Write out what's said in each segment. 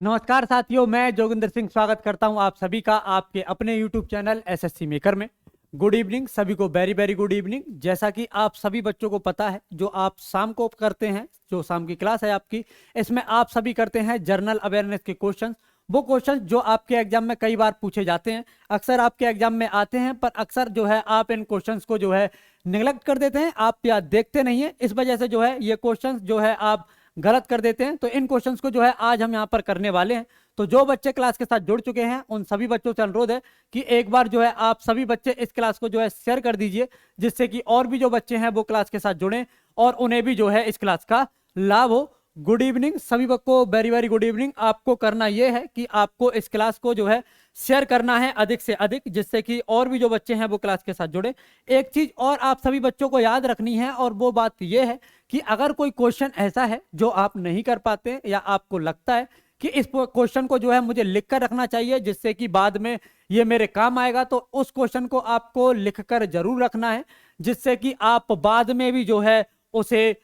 नमस्कार साथियों, मैं जोगिंदर सिंह स्वागत करता हूं आप सभी का आपके अपने YouTube चैनल एसएससी मेकर में। गुड इवनिंग सभी को, वेरी वेरी गुड इवनिंग। जैसा कि आप सभी बच्चों को पता है, जो आप शाम को करते हैं, जो शाम की क्लास है आपकी, इसमें आप सभी करते हैं जनरल अवेयरनेस के क्वेश्चंस। वो क्वेश्चंस जो आपके एग्जाम में कई बार पूछे जाते हैं, अक्सर आपके एग्जाम में आते हैं, पर अक्सर जो है आप इन क्वेश्चंस को जो है निगलेक्ट कर देते हैं, आप या देखते नहीं है। इस वजह से जो है ये क्वेश्चंस जो है आप गलत कर देते हैं। तो इन क्वेश्चंस को जो है आज हम यहाँ पर करने वाले हैं। तो जो बच्चे क्लास के साथ जुड़ चुके हैं उन सभी बच्चों से अनुरोध है कि एक बार जो है आप सभी बच्चे इस क्लास को जो है शेयर कर दीजिए, जिससे कि और भी जो बच्चे हैं वो क्लास के साथ जुड़ें और उन्हें भी जो है इस क्लास का लाभ हो। गुड इवनिंग सभी को, वेरी वेरी गुड इवनिंग। आपको करना यह है कि आपको इस क्लास को जो है शेयर करना है अधिक से अधिक, जिससे कि और भी जो बच्चे हैं वो क्लास के साथ जुड़े। एक चीज और आप सभी बच्चों को याद रखनी है, और वो बात यह है कि अगर कोई क्वेश्चन ऐसा है जो आप नहीं कर पाते या आपको लगता है कि इस क्वेश्चन को जो है मुझे लिख कर रखना चाहिए जिससे कि बाद में ये मेरे काम आएगा, तो उस क्वेश्चन को आपको लिख कर जरूर रखना है, जिससे कि आप बाद में भी जो है उसे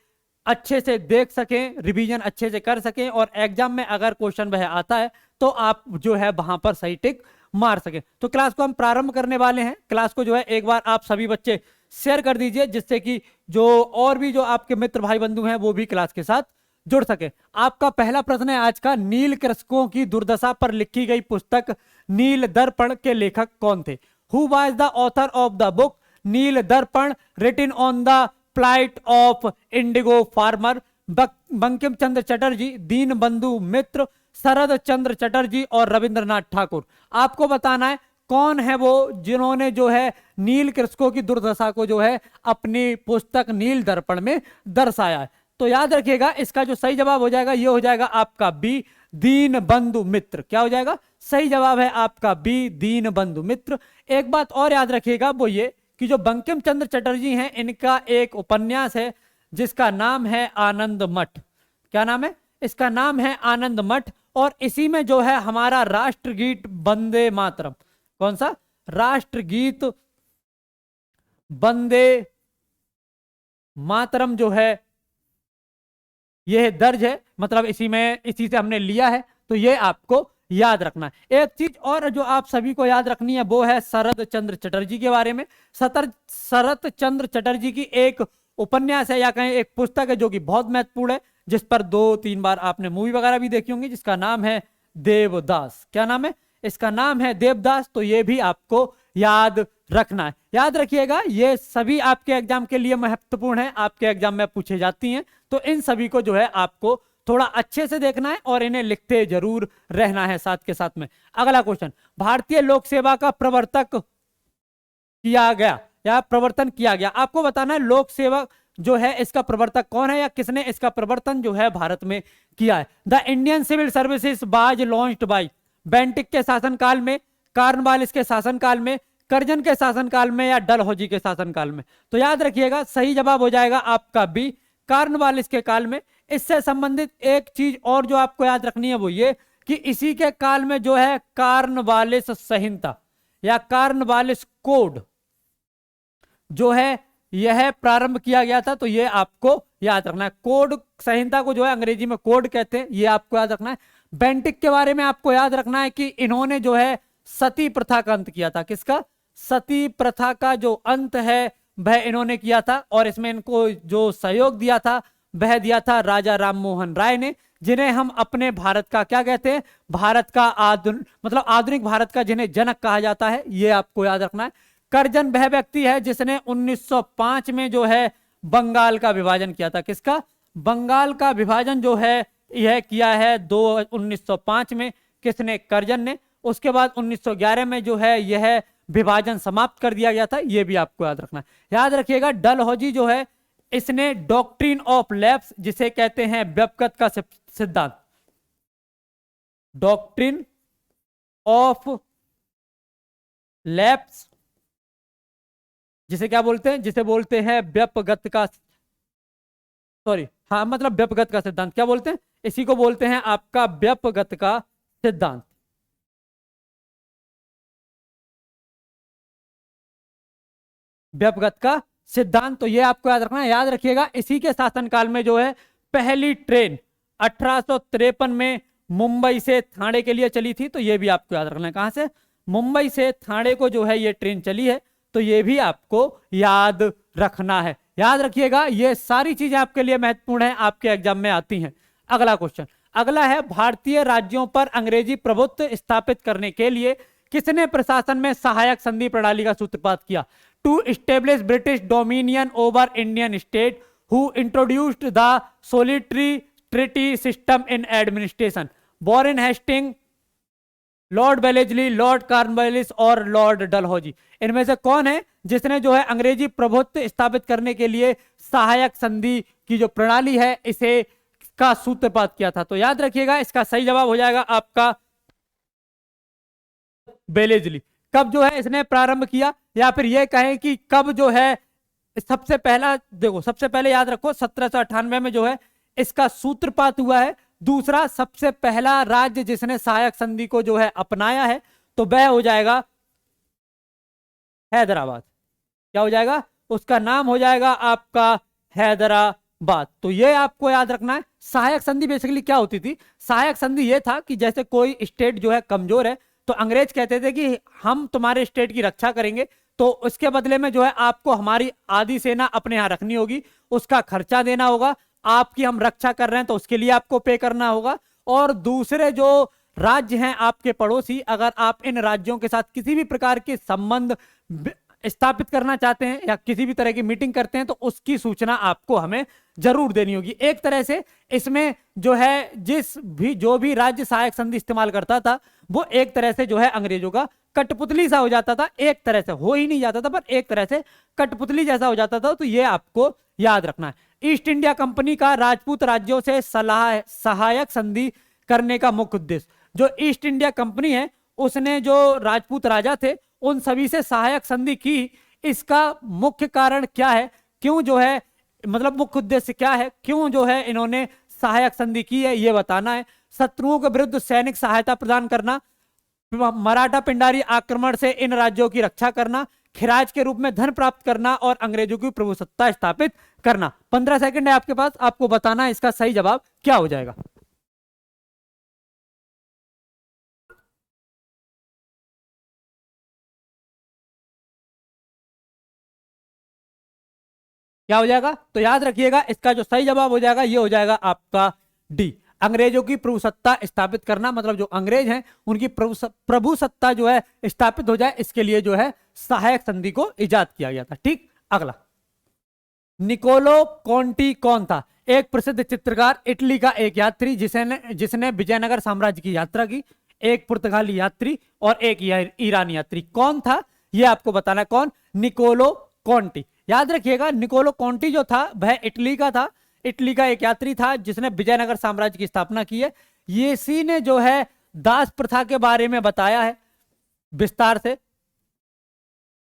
अच्छे से देख सकें, रिवीजन अच्छे से कर सकें, और एग्जाम में अगर क्वेश्चन वह आता है तो आप जो है वहां पर सही टिक मार सकें। तो क्लास को हम प्रारंभ करने वाले हैं। क्लास को जो है एक बार आप सभी बच्चे शेयर कर दीजिए, जिससे कि जो और भी जो आपके मित्र भाई बंधु हैं वो भी क्लास के साथ जुड़ सके। आपका पहला प्रश्न है आज का, नील कृषकों की दुर्दशा पर लिखी गई पुस्तक नील दर्पण के लेखक कौन थे? Who was the author of the book Neel Darpan written on the plight of indigo farmer? Bankim Chandra Chatterjee, Deen Bandhu मित्र, शरद चंद्र चटर्जी और रविंद्रनाथ ठाकुर। आपको बताना है कौन है वो जिन्होंने जो है नील कृषकों की दुर्दशा को जो है अपनी पुस्तक नील दर्पण में दर्शाया है। तो याद रखिएगा, इसका जो सही जवाब हो जाएगा ये हो जाएगा आपका बी, दीन बंधु मित्र। क्या हो जाएगा? सही जवाब है आपका बी, दीन बंधु मित्र। एक बात और याद रखिएगा, वो ये कि जो बंकिम चंद्र चटर्जी हैं, इनका एक उपन्यास है जिसका नाम है आनंद मठ। क्या नाम है? इसका नाम है आनंद मठ, और इसी में जो है हमारा राष्ट्रगीत वंदे मातरम, कौन सा? राष्ट्रगीत वंदे मातरम जो है यह दर्ज है, मतलब इसी से हमने लिया है। तो ये आपको याद रखना है। एक चीज और जो आप सभी को याद रखनी है वो है शरद चंद्र चटर्जी के बारे में। शरद चंद्र चटर्जी की एक उपन्यास है या कहें एक पुस्तक है जो कि बहुत महत्वपूर्ण है, जिस पर 2-3 बार आपने मूवी वगैरह भी देखी होंगी, जिसका नाम है देवदास। क्या नाम है? इसका नाम है देवदास। तो ये भी आपको याद रखना है। याद रखिएगा, ये सभी आपके एग्जाम के लिए महत्वपूर्ण है, आपके एग्जाम में पूछे जाती हैं। तो इन सभी को जो है आपको थोड़ा अच्छे से देखना है और इन्हें लिखते जरूर रहना है साथ के साथ में। अगला क्वेश्चन, भारतीय लोक सेवा का प्रवर्तक किया गया या प्रवर्तन किया गया? आपको बताना है लोक सेवा जो है इसका प्रवर्तक कौन है या किसने इसका प्रवर्तन जो है भारत में किया है। The Indian civil services was launched by Bentinck के शासनकाल में, कार्नवालिस के शासनकाल में, कर्जन के शासनकाल में या डलहौजी के शासनकाल में? तो याद रखिएगा, सही जवाब हो जाएगा आपका बी, कार्नवालिस के काल में। इससे संबंधित एक चीज और जो आपको याद रखनी है वो ये कि इसी के काल में जो है कार्नवालिस संहिता या कार्नवालिस कोड जो है यह प्रारंभ किया गया था। तो ये आपको याद रखना है। कोड संहिता को जो है अंग्रेजी में कोड कहते हैं, ये आपको याद रखना है। बेंटिक के बारे में आपको याद रखना है कि इन्होंने जो है सती प्रथा का अंत किया था। किसका? सती प्रथा का जो अंत है वह इन्होंने किया था, और इसमें इनको जो सहयोग दिया था वह दिया था राजा राम मोहन राय ने, जिन्हें हम अपने भारत का क्या कहते हैं? भारत का आधुनिक भारत का जिन्हें जनक कहा जाता है, ये आपको याद रखना है। कर्जन वह व्यक्ति है जिसने 1905 में जो है बंगाल का विभाजन किया था। किसका? बंगाल का विभाजन जो है यह किया है 1905 में। किसने? कर्जन ने। उसके बाद 1911 में जो है यह विभाजन समाप्त कर दिया गया था, यह भी आपको याद रखना है। याद रखिएगा, डलहौजी जो है इसने डॉक्ट्रिन ऑफ लैप्स, जिसे कहते हैं व्यपगत का सिद्धांत, डॉक्ट्रिन ऑफ लैप्स, जिसे क्या बोलते हैं? जिसे बोलते हैं व्यपगत का, सॉरी हाँ, मतलब व्यपगत का सिद्धांत। क्या बोलते हैं? इसी को बोलते हैं आपका व्यपगत का सिद्धांत। व्यपगत का सिद्धांत, तो ये आपको याद रखना है। याद रखिएगा, इसी के शासनकाल में जो है पहली ट्रेन 1853 में मुंबई से थाने के लिए चली थी, तो ये भी आपको याद रखना है। कहां से? मुंबई से थाने को जो है ये ट्रेन चली है, तो ये भी आपको याद रखना है। याद रखिएगा, ये सारी चीजें आपके लिए महत्वपूर्ण है, आपके एग्जाम में आती हैं। अगला क्वेश्चन, अगला है भारतीय राज्यों पर अंग्रेजी प्रभुत्व स्थापित करने के लिए किसने प्रशासन में सहायक संधि प्रणाली का सूत्रपात किया? To establish British dominion over Indian state who introduced the solitary treaty system in administration, Warren Hasting, Lord Wellesley, Lord Cornwallis और लॉर्ड डलहौजी। इनमें से कौन है जिसने जो है अंग्रेजी प्रभुत्व स्थापित करने के लिए सहायक संधि की जो प्रणाली है इसे का सूत्रपात किया था? तो याद रखिएगा, इसका सही जवाब हो जाएगा आपका वेलेस्ली। कब जो है इसने प्रारंभ किया, या फिर यह कहें कि कब जो है सबसे पहला, देखो सबसे पहले याद रखो 1798 में जो है इसका सूत्रपात हुआ है। दूसरा, सबसे पहला राज्य जिसने सहायक संधि को जो है अपनाया है तो वह हो जाएगा हैदराबाद। क्या हो जाएगा? उसका नाम हो जाएगा आपका हैदराबाद। तो ये आपको याद रखना है। सहायक संधि बेसिकली क्या होती थी? सहायक संधि ये था कि जैसे कोई स्टेट जो है कमजोर है तो अंग्रेज कहते थे कि हम तुम्हारे स्टेट की रक्षा करेंगे, तो उसके बदले में जो है आपको हमारी आधी सेना अपने यहां रखनी होगी, उसका खर्चा देना होगा, आपकी हम रक्षा कर रहे हैं तो उसके लिए आपको पे करना होगा। और दूसरे जो राज्य हैं आपके पड़ोसी, अगर आप इन राज्यों के साथ किसी भी प्रकार के संबंध स्थापित करना चाहते हैं या किसी भी तरह की मीटिंग करते हैं तो उसकी सूचना आपको हमें जरूर देनी होगी। एक तरह से इसमें जो है जो भी राज्य सहायक संधि इस्तेमाल करता था वो एक तरह से जो है अंग्रेजों का कठपुतली सा हो जाता था। एक तरह से हो ही नहीं जाता था, पर एक तरह से कठपुतली जैसा हो जाता था। तो ये आपको याद रखना है। ईस्ट इंडिया कंपनी का राजपूत राज्यों से सहायक संधि करने का मुख्य उद्देश्य, जो ईस्ट इंडिया कंपनी है उसने जो राजपूत राजा थे उन सभी से सहायक संधि की, इसका मुख्य कारण क्या है? क्यों जो है, मतलब मुख्य उद्देश्य क्या है, क्यों जो है इन्होंने सहायक संधि की है, यह बताना है। शत्रुओं के विरुद्ध सैनिक सहायता प्रदान करना, मराठा पिंडारी आक्रमण से इन राज्यों की रक्षा करना, खिराज के रूप में धन प्राप्त करना और अंग्रेजों की प्रभुसत्ता स्थापित करना। 15 सेकंड है आपके पास, आपको बताना है इसका सही जवाब क्या हो जाएगा। क्या हो जाएगा? तो याद रखिएगा, इसका जो सही जवाब हो जाएगा ये हो जाएगा आपका डी, अंग्रेजों की प्रभुसत्ता स्थापित करना। मतलब जो अंग्रेज हैं उनकी प्रभुसत्ता जो है स्थापित हो जाए, इसके लिए जो है सहायक संधि को इजाद किया गया था। ठीक, अगला, निकोलो कॉन्टी कौन था? एक प्रसिद्ध चित्रकार, इटली का एक यात्री जिसने विजयनगर साम्राज्य की यात्रा की, एक पुर्तगाली यात्री और एक ईरानी यात्री। कौन था ये आपको बताना है। कौन? निकोलो कॉन्टी। याद रखिएगा, निकोलो कॉन्टी जो था वह इटली का था, इटली का एक यात्री था जिसने विजयनगर साम्राज्य की स्थापना की है। ये इसी ने जो है दास प्रथा के बारे में बताया है विस्तार से।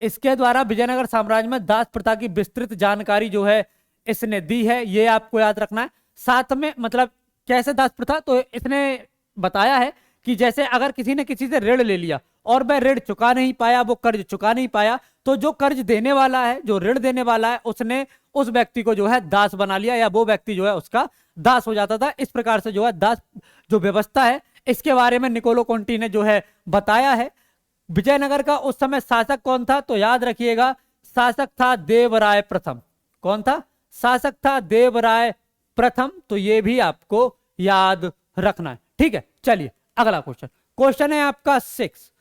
इसके द्वारा विजयनगर साम्राज्य में दास प्रथा की विस्तृत जानकारी जो है इसने दी है, ये आपको याद रखना है। साथ में मतलब कैसे दास प्रथा, तो इसने बताया है कि जैसे अगर किसी ने किसी से ऋण ले लिया और वह ऋण चुका नहीं पाया, वो कर्ज चुका नहीं पाया, तो जो कर्ज देने वाला है, जो ऋण देने वाला है, उसने उस व्यक्ति को जो है दास बना लिया, या वो व्यक्ति जो है उसका दास हो जाता था। इस प्रकार से जो है दास जो व्यवस्था है इसके बारे में निकोलो कॉन्टी ने जो है बताया है। विजयनगर का उस समय शासक कौन था? तो याद रखिएगा, शासक था देवराय प्रथम। कौन था? शासक था देवराय प्रथम। तो ये भी आपको याद रखना है। ठीक है, चलिए अगला क्वेश्चन है आपका 6।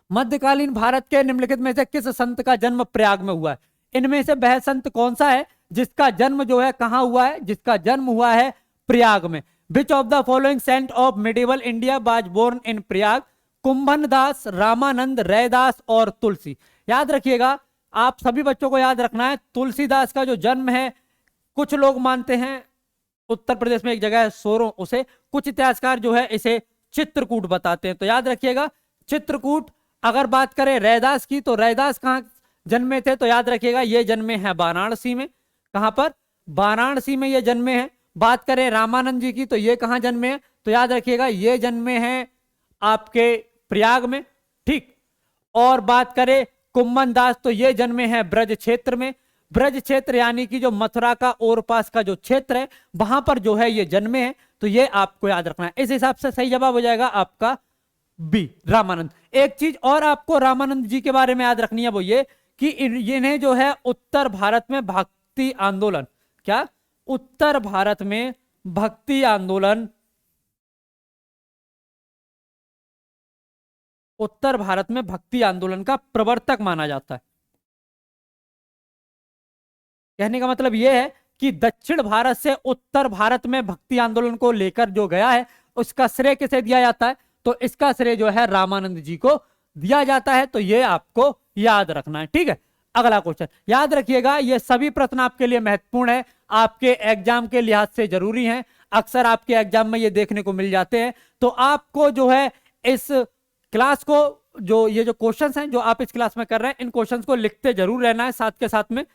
मध्यकालीन भारत के निम्नलिखित में से किस संत का जन्म प्रयाग में हुआ है? इनमें से वह संत कौन सा है जिसका जन्म जो है कहां हुआ है? जिसका जन्म हुआ है प्रयाग में। Which of the following saint of medieval India was born in Prayag? Kumbhan Das, Ramanand, Raidas और तुलसी। याद रखिएगा, आप सभी बच्चों को याद रखना है, तुलसीदास का जो जन्म है कुछ लोग मानते हैं उत्तर प्रदेश में एक जगह है सोरो, उसे कुछ इतिहासकार जो है इसे चित्रकूट बताते हैं। तो याद रखिएगा चित्रकूट। अगर बात करें रैदास की, तो रैदास कहां जन्मे थे? तो याद रखिएगा ये जन्मे हैं वाराणसी में। कहां पर? वाराणसी में ये जन्मे हैं। बात करें रामानंद जी की, तो ये कहां जन्मे हैं? तो याद रखिएगा ये जन्मे हैं आपके प्रयाग में। ठीक, और बात करें कुंभन दास, तो ये जन्मे हैं ब्रज क्षेत्र में। ब्रज क्षेत्र यानी कि जो मथुरा का और पास का जो क्षेत्र है वहां पर जो है ये जन्मे हैं। तो ये आपको याद रखना है। इस हिसाब से सही जवाब हो जाएगा आपका बी, रामानंद। एक चीज और आपको रामानंद जी के बारे में याद रखनी है, वो ये कि इन्हें जो है उत्तर भारत में भक्ति आंदोलन, क्या उत्तर भारत में भक्ति आंदोलन, उत्तर भारत में भक्ति आंदोलन का प्रवर्तक माना जाता है। कहने का मतलब यह है कि दक्षिण भारत से उत्तर भारत में भक्ति आंदोलन को लेकर जो गया है उसका श्रेय किसे दिया जाता है, तो इसका श्रेय जो है रामानंद जी को दिया जाता है। तो ये आपको याद रखना है, ठीक है। अगला क्वेश्चन याद रखिएगा, ये सभी प्रश्न आपके लिए महत्वपूर्ण है, आपके एग्जाम के लिहाज से जरूरी हैं, अक्सर आपके एग्जाम में ये देखने को मिल जाते हैं। तो आपको जो है इस क्लास को, जो ये जो क्वेश्चंस हैं जो आप इस क्लास में कर रहे हैं, इन क्वेश्चंस को लिखते जरूर रहना है साथ के साथ में,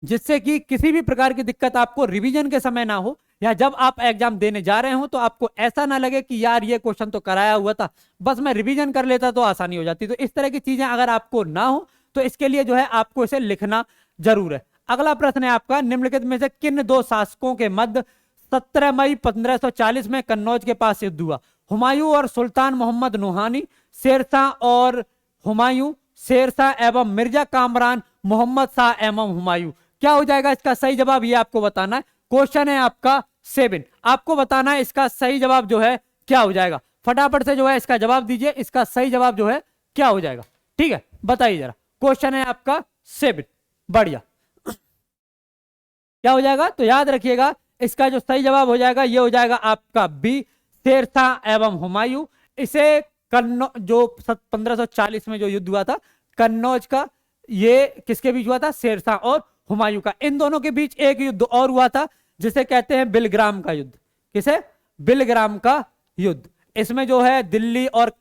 जिससे कि किसी भी प्रकार की दिक्कत आपको रिवीजन के समय ना हो, या जब आप एग्जाम देने जा रहे हो तो आपको ऐसा ना लगे कि यार ये क्वेश्चन तो कराया हुआ था, बस मैं रिवीजन कर लेता तो आसानी हो जाती। तो इस तरह की चीजें अगर आपको ना हो तो इसके लिए जो है आपको इसे लिखना जरूर है। अगला प्रश्न है आपका, निम्नलिखित में से किन दो शासकों के मध्य 17 मई 1540 में कन्नौज के पास युद्ध हुआ? हुमायूं और सुल्तान मोहम्मद नूहानी, शेरशाह और हुमायूं, शेरशाह एवं मिर्जा कामरान, मोहम्मद शाह एवं हुमायूं। क्या हो जाएगा इसका सही जवाब, ये आपको बताना है। क्वेश्चन है आपका 7, आपको बताना है इसका सही जवाब जो है क्या हो जाएगा। फटाफट से जो है इसका जवाब दीजिए, इसका सही जवाब जो है क्या हो जाएगा, ठीक है, बताइए जरा। क्वेश्चन है आपका 7, बढ़िया, क्या हो जाएगा? तो याद रखिएगा इसका जो सही जवाब हो जाएगा ये हो जाएगा आपका बी, शेरशाह एवं हुमायूं। इसे जो 1540 में जो युद्ध हुआ था कन्नौज का, ये किसके बीच हुआ था? शेरशाह और हुमायूं का। इन दोनों के बीच एक युद्ध और हुआ था जिसे कहते हैं बिलग्राम का युद्ध। किसे? बिलग्राम का युद्ध। इसमें जो है दिल्ली और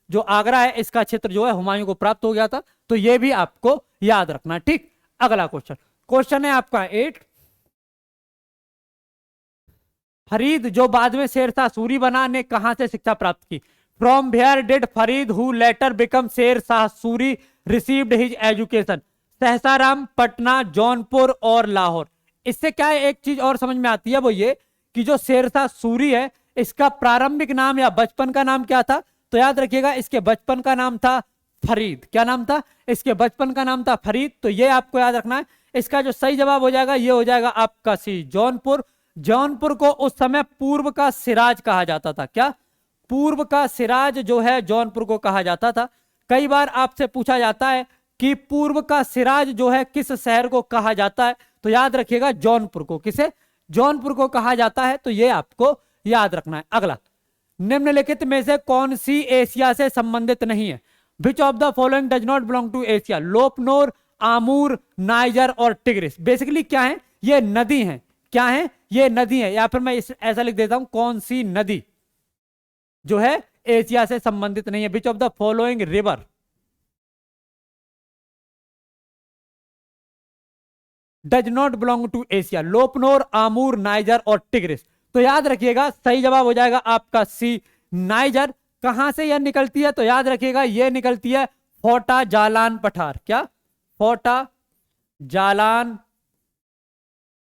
जो आगरा है इसका क्षेत्र जो है हुमायूं को प्राप्त हो गया था। तो यह भी आपको याद रखना, ठीक। अगला क्वेश्चन, क्वेश्चन है आपका 8, फरीद जो बाद में शेरशाह सूरी बना ने कहां से शिक्षा प्राप्त की? From where did Farid who later become Sher Shah Suri received his education? Sahasaram, Patna, Jaunpur और लाहौर। इससे क्या है, एक चीज और समझ में आती है, वो ये कि जो शेरशाह सूरी है इसका प्रारंभिक नाम या बचपन का नाम क्या था? तो याद रखिएगा इसके बचपन का नाम था फरीद। क्या नाम था? इसके बचपन का नाम था फरीद। तो ये आपको याद रखना है। इसका जो सही जवाब हो जाएगा ये हो जाएगा आपका सी, जौनपुर। जौनपुर को उस समय पूर्व का सिराज कहा जाता था। क्या? पूर्व का सिराज जो है जौनपुर को कहा जाता था। कई बार आपसे पूछा जाता है कि पूर्व का सिराज जो है किस शहर को कहा जाता है? तो याद रखिएगा जौनपुर को। किसे? जौनपुर को कहा जाता है। तो ये आपको याद रखना है। अगला, निम्नलिखित में से कौन सी एशिया से संबंधित नहीं है? Which of the following does not belong to Asia? Lop Nur, Amur, Niger और टिग्रिस। बेसिकली क्या है? ये नदी है। क्या है? ये नदी है। या फिर मैं ऐसा लिख देता हूं, कौन सी नदी जो है एशिया से संबंधित नहीं है? Which of the following river does not belong to Asia? Lop Nur, Amur, Niger और टिग्रिस। तो याद रखिएगा सही जवाब हो जाएगा आपका सी, नाइजर। कहां से यह निकलती है? तो याद रखिएगा यह निकलती है फोटा जालान पठार। क्या? फोटा जालान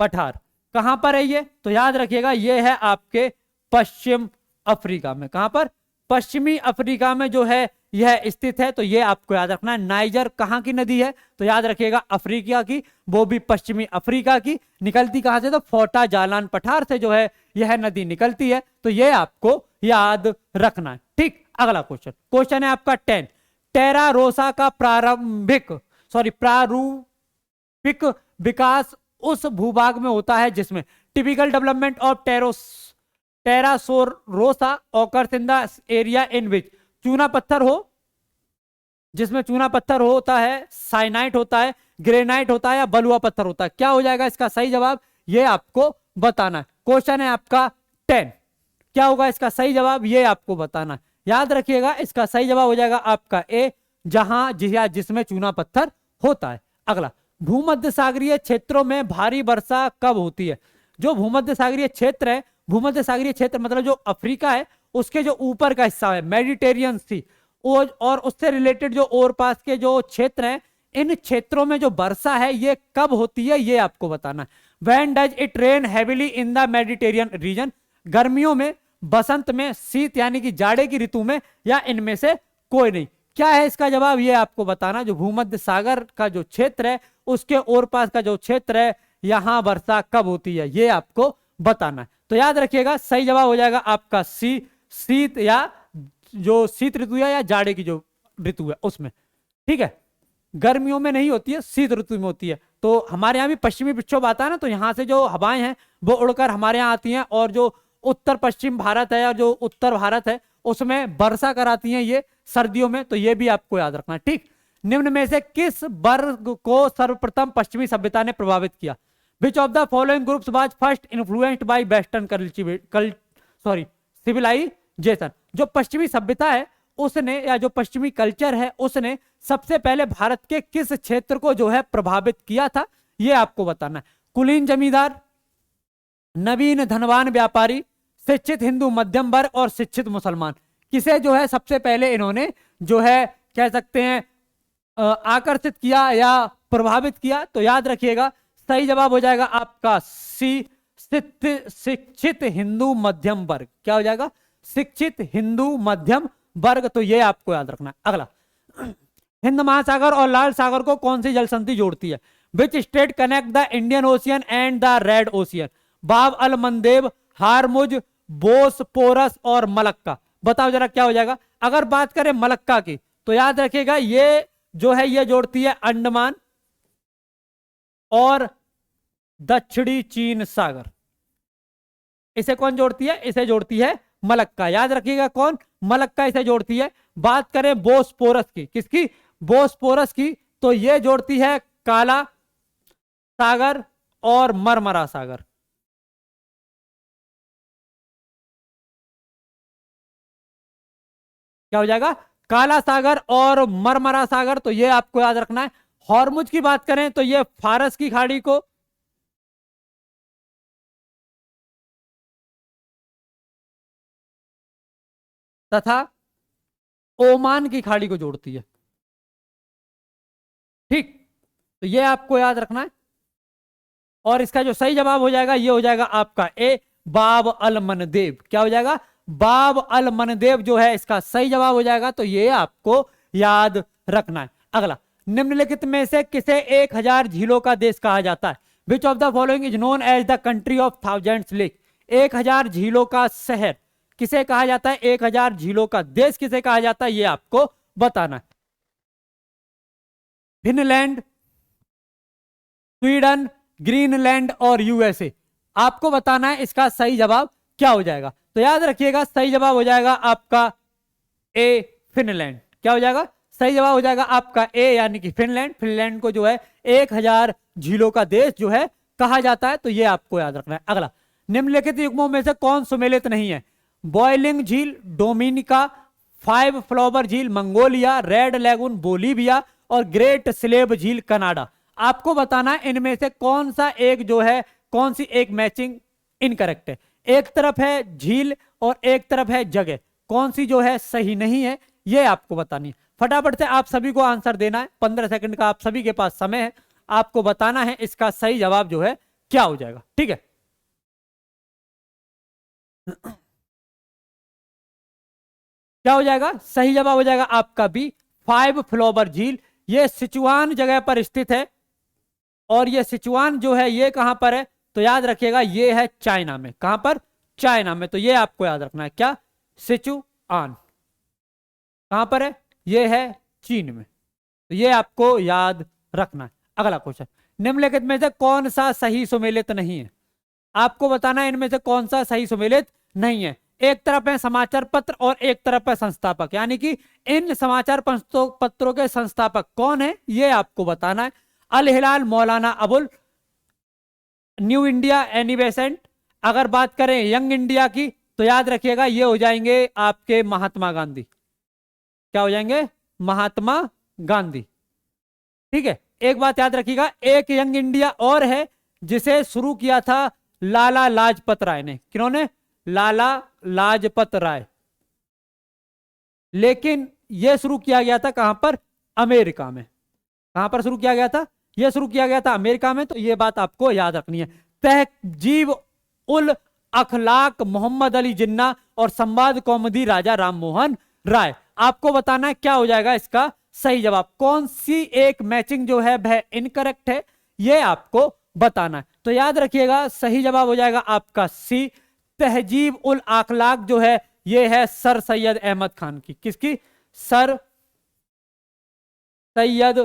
पठार। कहां पर है ये? तो याद रखिएगा यह है आपके पश्चिम अफ्रीका में। कहां पर? पश्चिमी अफ्रीका में जो है यह स्थित है। तो यह आपको याद रखना है। नाइजर कहां की नदी है? तो याद रखिएगा अफ्रीका की, वो भी पश्चिमी अफ्रीका की। निकलती कहां से? तो फोटा जालान पठार से जो है यह नदी निकलती है। तो यह आपको याद रखना है, ठीक। अगला क्वेश्चन, क्वेश्चन है आपका 10, टेरा रोसा का प्रारूपिक विकास उस भूभाग में होता है जिसमें typical development of terra rossa occurs in the area in which चूना पत्थर हो, जिसमें चूना पत्थर होता है, साइनाइट होता है, ग्रेनाइट होता है या बलुआ पत्थर होता है। क्या हो जाएगा इसका सही जवाब? ये आपको बताना है। क्वेश्चन है आपका 10, क्या होगा इसका सही जवाब? ये आपको बताना है। याद रखिएगा इसका सही जवाब हो जाएगा आपका ए, जहां जिसमें चूना पत्थर होता है। अगला, भूमध्य सागरीय क्षेत्रों में भारी वर्षा कब होती है? जो भूमध्य सागरीय क्षेत्र है, भूमध्य सागरीय क्षेत्र मतलब जो अफ्रीका है उसके जो ऊपर का हिस्सा है, मेडिटेरियन सी, और उससे रिलेटेड जो और पास के जो क्षेत्र हैं इन क्षेत्रों में जो वर्षा है ये कब होती है, ये आपको बताना है। When does it rain heavily in the Mediterranean reason, गर्मियों में, बसंत में, शीत यानी कि जाड़े की ऋतु में, या इनमें से कोई नहीं। क्या है इसका जवाब, ये आपको बताना। जो भूमध्य सागर का जो क्षेत्र है उसके ओर पास का जो क्षेत्र है, यहां वर्षा कब होती है, ये आपको बताना है। तो याद रखिएगा सही जवाब हो जाएगा आपका सी, शीत, या जो शीत ऋतु है या जाड़े की जो ऋतु है उसमें। ठीक है, गर्मियों में नहीं होती है, शीत ऋतु में होती है। तो हमारे यहाँ भी पश्चिमी विक्षोभ आता है ना, तो यहाँ से जो हवाएं हैं वो उड़कर हमारे यहाँ आती हैं, और जो उत्तर पश्चिम भारत है और जो उत्तर भारत है उसमें वर्षा कराती हैं ये सर्दियों में। तो ये भी आपको याद रखना है। ठीक, निम्न में से किस वर्ग को सर्वप्रथम पश्चिमी सभ्यता ने प्रभावित किया? Which of the following groups was first influenced by western civilization. जो पश्चिमी सभ्यता है उसने, या जो पश्चिमी कल्चर है उसने सबसे पहले भारत के किस क्षेत्र को जो है प्रभावित किया था, ये आपको बताना है। कुलीन जमींदार, नवीन धनवान व्यापारी, शिक्षित हिंदू मध्यम वर्ग और शिक्षित मुसलमान। किसे जो है सबसे पहले इन्होंने जो है कह सकते हैं आकर्षित किया या प्रभावित किया? तो याद रखिएगा सही जवाब हो जाएगा आपका सी, शिक्षित हिंदू मध्यम वर्ग। क्या हो जाएगा? शिक्षित हिंदू मध्यम वर्ग। तो ये आपको याद रखना है। अगला, हिंद महासागर और लाल सागर को कौन सी जल संधि जोड़ती है? Which state connect the Indian ocean and the red ocean? बाब अल मंदेब, हारमुज, बोसपोरस और मलक्का। बताओ जरा क्या हो जाएगा। अगर बात करें मलक्का की तो याद रखिएगा ये जो है ये जोड़ती है अंडमान और दक्षिणी चीन सागर। इसे कौन जोड़ती है? इसे जोड़ती है मलक्का। याद रखिएगा कौन? मलक्का इसे जोड़ती है। बात करें बोसपोरस की, किसकी? बोसपोरस की, तो ये जोड़ती है काला सागर और मरमरा सागर। क्या हो जाएगा? काला सागर और मरमरा सागर। तो ये आपको याद रखना है। हॉर्मुज की बात करें तो ये फारस की खाड़ी को, तथा ओमान की खाड़ी को जोड़ती है। ठीक, तो ये आपको याद रखना है। और इसका जो सही जवाब हो जाएगा ये हो जाएगा आपका ए, बाब अल मनदेब। क्या हो जाएगा? बाब अल मनदेब जो है इसका सही जवाब हो जाएगा। तो ये आपको याद रखना है। अगला, निम्नलिखित में से किसे 1000 झीलों का देश कहा जाता है? Which of the following is known as the country of thousands lake? 1000 झीलों का शहर किसे कहा जाता है? 1000 झीलों का देश किसे कहा जाता है? ये आपको बताना है। फिनलैंड, स्वीडन, ग्रीनलैंड और यूएसए। आपको बताना है इसका सही जवाब क्या हो जाएगा। तो याद रखिएगा सही जवाब हो जाएगा आपका ए, फिनलैंड। क्या हो जाएगा? सही जवाब हो जाएगा आपका ए, यानी कि फिनलैंड। फिनलैंड को जो है 1000 झीलों का देश जो है कहा जाता है। तो ये आपको याद रखना है। अगला, निम्नलिखित युग्मों में से कौन सुमेलित नहीं है? बॉयलिंग झील डोमिनिका, 5 फ्लावर झील मंगोलिया, रेड लेगून बोलीविया और ग्रेट स्लेव झील कनाडा। आपको बताना है इनमें से कौन सा एक जो है, कौन सी एक मैचिंग इनकरेक्ट है। एक तरफ है झील और एक तरफ है जगह, कौन सी जो है सही नहीं है, ये आपको बतानी है। फटाफट से आप सभी को आंसर देना है। 15 सेकंड का आप सभी के पास समय है। आपको बताना है इसका सही जवाब जो है क्या हो जाएगा। ठीक है, क्या हो जाएगा? सही जवाब हो जाएगा आपका बी, 5 फ्लावर झील। ये सिचुआन जगह पर स्थित है, और ये सिचुआन जो है ये कहां पर है? तो याद रखिएगा ये है चाइना में। कहां पर? चाइना में। तो ये आपको याद रखना है। क्या? सिचुआन कहां पर है? ये है चीन में। तो ये आपको याद रखना है। अगला क्वेश्चन, निम्नलिखित में से कौन सा सही सुमेलित नहीं है? आपको बताना है इनमें से कौन सा सही सुमेलित नहीं है। एक तरफ है समाचार पत्र और एक तरफ है संस्थापक, यानी कि इन समाचार पत्रों के संस्थापक कौन है ये आपको बताना है। अल हिलाल Maulana Abul, new India Annie Besant. अगर बात करें यंग इंडिया की तो याद रखिएगा ये हो जाएंगे आपके महात्मा गांधी। क्या हो जाएंगे? महात्मा गांधी। ठीक है, एक बात याद रखिएगा, एक यंग इंडिया और है जिसे शुरू किया था लाला लाजपत राय ने। किन्होंने? लाला लाजपत राय। लेकिन यह शुरू किया गया था कहां पर? अमेरिका में। कहां पर शुरू किया गया था? यह शुरू किया गया था अमेरिका में, तो यह बात आपको याद रखनी है। तहजीब उल अखलाक मोहम्मद अली जिन्ना और संवाद कौमुदी राजा राम मोहन राय। आपको बताना है क्या हो जाएगा इसका सही जवाब। कौन सी एक मैचिंग जो है वह इनकरेक्ट है, यह आपको बताना है। तो याद रखिएगा सही जवाब हो जाएगा आपका सी। तहजीब उल अखलाक जो है यह है सर सैयद अहमद खान की। किसकी? सर सैयद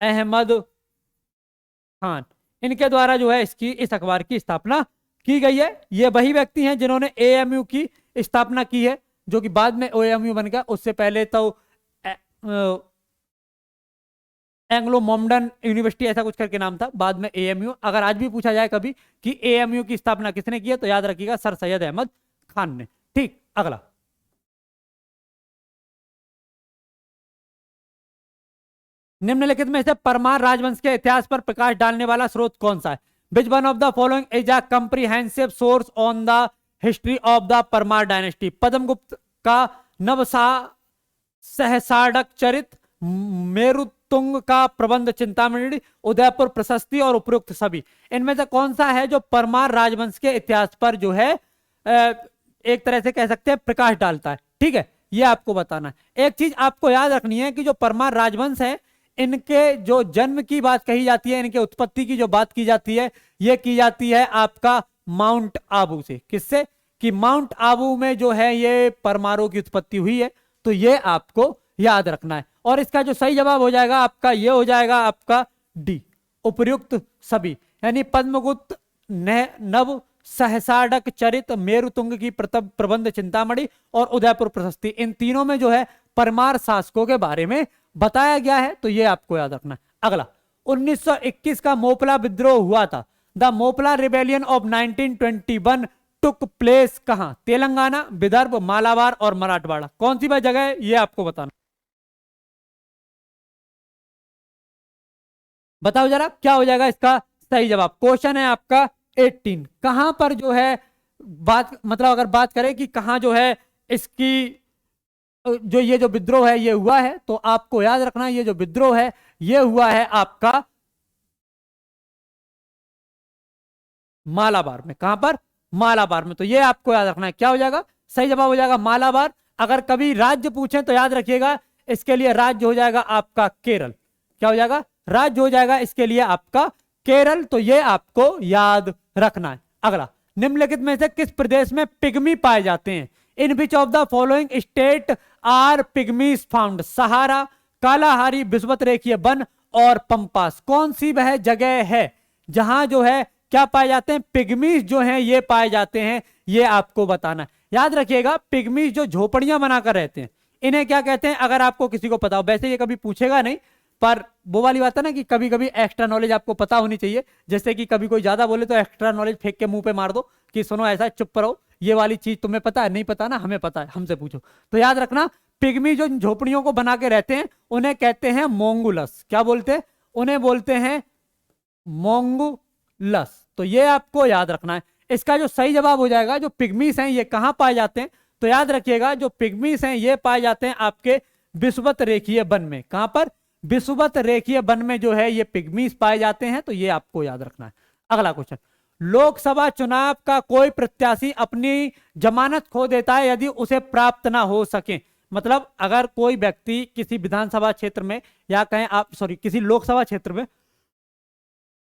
अहमद खान, इनके द्वारा जो है इस अखबार की स्थापना की गई है। ये वही व्यक्ति हैं जिन्होंने एएमयू की स्थापना की है, जो कि बाद में ओएमयू बन गया। उससे पहले तो एंग्लो मोमडन यूनिवर्सिटी ऐसा कुछ करके नाम था, बाद में एएमयू। अगर आज भी पूछा जाए कभी कि एएमयू की स्थापना किसने की है, तो याद रखिएगा सर सैयद अहमद खान ने। ठीक, अगला। निम्नलिखित में से परमार राजवंश के इतिहास पर प्रकाश डालने वाला स्रोत कौन सा है? Which one of the following is a comprehensive source on the history of the Parmar dynasty? Padmagupta का नवसा सहसाड़क चरित, मेरुतुंग का प्रबंध चिंतामणि, उदयपुर प्रशस्ति और उपयुक्त सभी। इनमें से कौन सा है जो परमार राजवंश के इतिहास पर जो है एक तरह से कह सकते हैं प्रकाश डालता है? ठीक है, ये आपको बताना है। एक चीज आपको याद रखनी है कि जो परमार राजवंश है, इनके जो जन्म की बात कही जाती है, इनके उत्पत्ति की जो बात की जाती है, यह की जाती है आपका माउंट आबू से। किससे? कि माउंट आबू में जो है ये परमारों की उत्पत्ति हुई है। तो ये आपको याद रखना है। और इसका जो सही जवाब हो जाएगा आपका, ये हो जाएगा आपका डी, उपयुक्त सभी। यानी पद्मगुप्त नव सहसाड़क चरित, मेरुतुंग की प्रबंध चिंतामणि और उदयपुर प्रशस्ति, इन तीनों में जो है परमार शासकों के बारे में बताया गया है। तो ये आपको याद रखना है। अगला, 1921 का मोपला विद्रोह हुआ था। The Moplah rebellion of 1921 took place कहां? तेलंगाना, विदर्भ, मालाबार और मराठवाड़ा। कौन सी वह जगह है, ये आपको बताना। बताओ जरा क्या हो जाएगा इसका सही जवाब। क्वेश्चन है आपका 18। कहां पर जो है बात, मतलब अगर बात करें कि कहां जो है इसकी जो ये जो विद्रोह है ये हुआ है, तो आपको याद रखना है ये जो विद्रोह है ये हुआ है आपका मालाबार में। कहां पर? मालाबार में। तो ये आपको याद रखना है। क्या हो जाएगा सही जवाब? हो जाएगा मालाबार। अगर कभी राज्य पूछें तो याद रखिएगा इसके लिए राज्य हो जाएगा आपका केरल। क्या हो जाएगा? राज्य हो जाएगा इसके लिए आपका केरल। तो ये आपको याद रखना है। अगला, निम्नलिखित में से किस प्रदेश में पिग्मी पाए जाते हैं? In which of the following state are pygmies found? Sahara, Kalahari, विषुवत रेखीय वन और पंपास। कौन सी वह जगह है जहां जो है क्या पाए जाते हैं? पिग्मीज जो हैं ये पाए जाते हैं। ये आपको बताना है। याद रखिएगा पिग्मीज जो झोपड़ियां बनाकर रहते हैं, इन्हें क्या कहते हैं? अगर आपको किसी को पता हो, वैसे ये कभी पूछेगा नहीं, पर वो वाली बात है ना कि कभी कभी एक्स्ट्रा नॉलेज आपको पता होनी चाहिए। जैसे कि कभी कोई ज्यादा बोले तो एक्स्ट्रा नॉलेज फेंक के मुंह पे मार दो कि सुनो ऐसा, चुप रहो, ये वाली चीज तुम्हें पता है? नहीं पता ना, हमें पता है, हमसे पूछो। तो याद रखना पिग्मी जो झोपड़ियों को बना के रहते हैं उन्हें कहते हैं मोंगुलस। क्या बोलते हैं? उन्हें बोलते हैं मोंगुलस। तो ये आपको याद रखना है। इसका जो सही जवाब हो जाएगा, जो पिग्मीस हैं ये कहां पाए जाते हैं? तो याद रखिएगा जो पिग्मीस हैं ये पाए जाते हैं आपके विषुवत रेखीय वन में। कहां पर? विषुवत रेखीय वन में जो है ये पिग्मीस पाए जाते हैं। तो ये आपको याद रखना है। अगला क्वेश्चन, लोकसभा चुनाव का कोई प्रत्याशी अपनी जमानत खो देता है यदि उसे प्राप्त ना हो सके। मतलब अगर कोई व्यक्ति किसी विधानसभा क्षेत्र में, या कहें आप सॉरी किसी लोकसभा क्षेत्र में,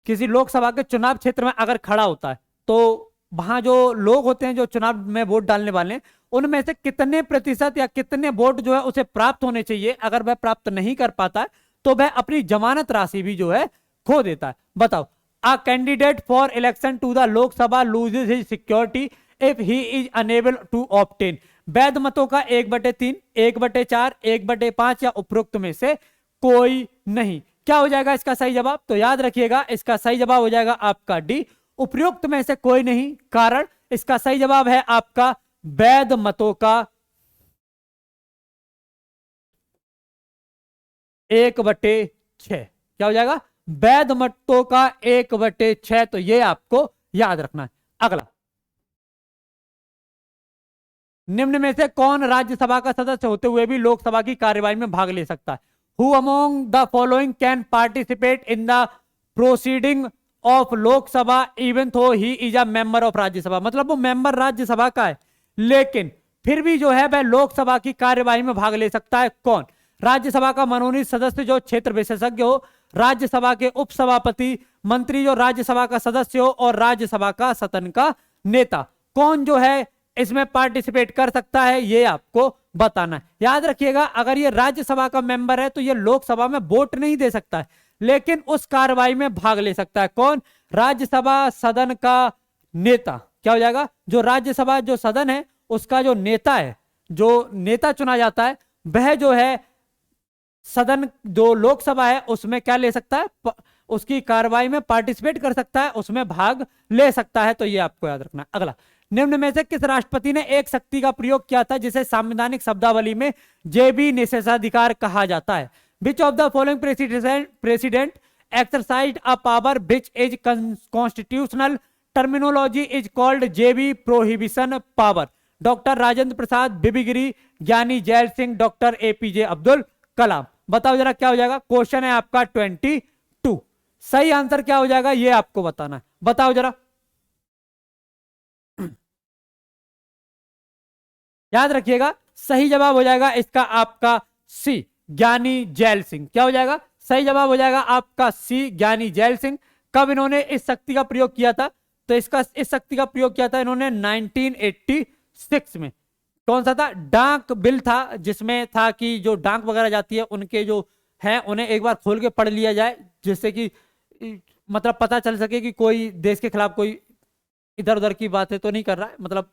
किसी लोकसभा के चुनाव क्षेत्र में अगर खड़ा होता है, तो वहां जो लोग होते हैं जो चुनाव में वोट डालने वाले हैं, उनमें से कितने प्रतिशत या कितने वोट जो है उसे प्राप्त होने चाहिए, अगर वह प्राप्त नहीं कर पाता है तो वह अपनी जमानत राशि भी जो है खो देता है। बताओ, a candidate for election to the Lok Sabha loses his security if he is unable to obtain. वैध मतों का 1/3, 1/4, 1/5 या उपरोक्त में से कोई नहीं। क्या हो जाएगा इसका सही जवाब? तो याद रखिएगा इसका सही जवाब हो जाएगा आपका डी, उपयुक्त में से कोई नहीं। कारण इसका सही जवाब है आपका वैध मतों का 1/6। क्या हो जाएगा? वैध मतों का 1/6। तो ये आपको याद रखना है। अगला, निम्न में से कौन राज्यसभा का सदस्य होते हुए भी लोकसभा की कार्यवाही में भाग ले सकता है? Who among the following can participate in the proceeding of Lok Sabha even though he is a member of Rajya Sabha, मतलब वो मेंबर राज्यसभा का है लेकिन फिर भी जो है वह लोकसभा की कार्यवाही में भाग ले सकता है। कौन? राज्यसभा का मनोनीत सदस्य जो क्षेत्र विशेषज्ञ हो, राज्यसभा के उपसभापति, मंत्री जो राज्यसभा का सदस्य हो और राज्यसभा का सदन का नेता। कौन जो है इसमें पार्टिसिपेट कर सकता है ये आपको बताना है। याद रखिएगा अगर ये राज्यसभा का मेंबर है तो ये लोकसभा में वोट नहीं दे सकता है लेकिन उस कार्रवाई में भाग ले सकता है। कौन? राज्यसभा सदन का नेता। क्या हो जाएगा? जो राज्यसभा जो सदन है उसका जो नेता है, जो नेता चुना जाता है वह जो है सदन जो लोकसभा है उसमें क्या ले सकता है? उसकी कार्रवाई में पार्टिसिपेट कर सकता है, उसमें भाग ले सकता है। तो ये आपको याद रखना है। अगला, निम्न में से किस राष्ट्रपति ने एक शक्ति का प्रयोग किया था जिसे संवैधानिक शब्दावली में जेबी निषेधाधिकार कहा जाता है? Which of the following president exercised a power which is constitutional terminology is called जेबी prohibition power? Doctor Rajendra Prasad, V V Giri, Gyani Zail Singh, doctor APJ Abdul Kalam. बताओ जरा क्या हो जाएगा? क्वेश्चन है आपका 22। सही आंसर क्या हो जाएगा ये आपको बताना है। बताओ जरा। याद रखिएगा सही जवाब हो जाएगा इसका आपका सी, ज्ञानी जैल सिंह। क्या हो जाएगा? सही जवाब हो जाएगा आपका सी, ज्ञानी जैल सिंह। कब इन्होंने इस शक्ति का प्रयोग किया था? तो इस शक्ति का प्रयोग किया था इन्होंने 1986 में। कौन सा था? डाक बिल था जिसमें था कि जो डाक वगैरह जाती है उनके जो है उन्हें एक बार खोल के पढ़ लिया जाए जिससे कि मतलब पता चल सके कि कोई देश के खिलाफ कोई इधर उधर की बातें तो नहीं कर रहा है, मतलब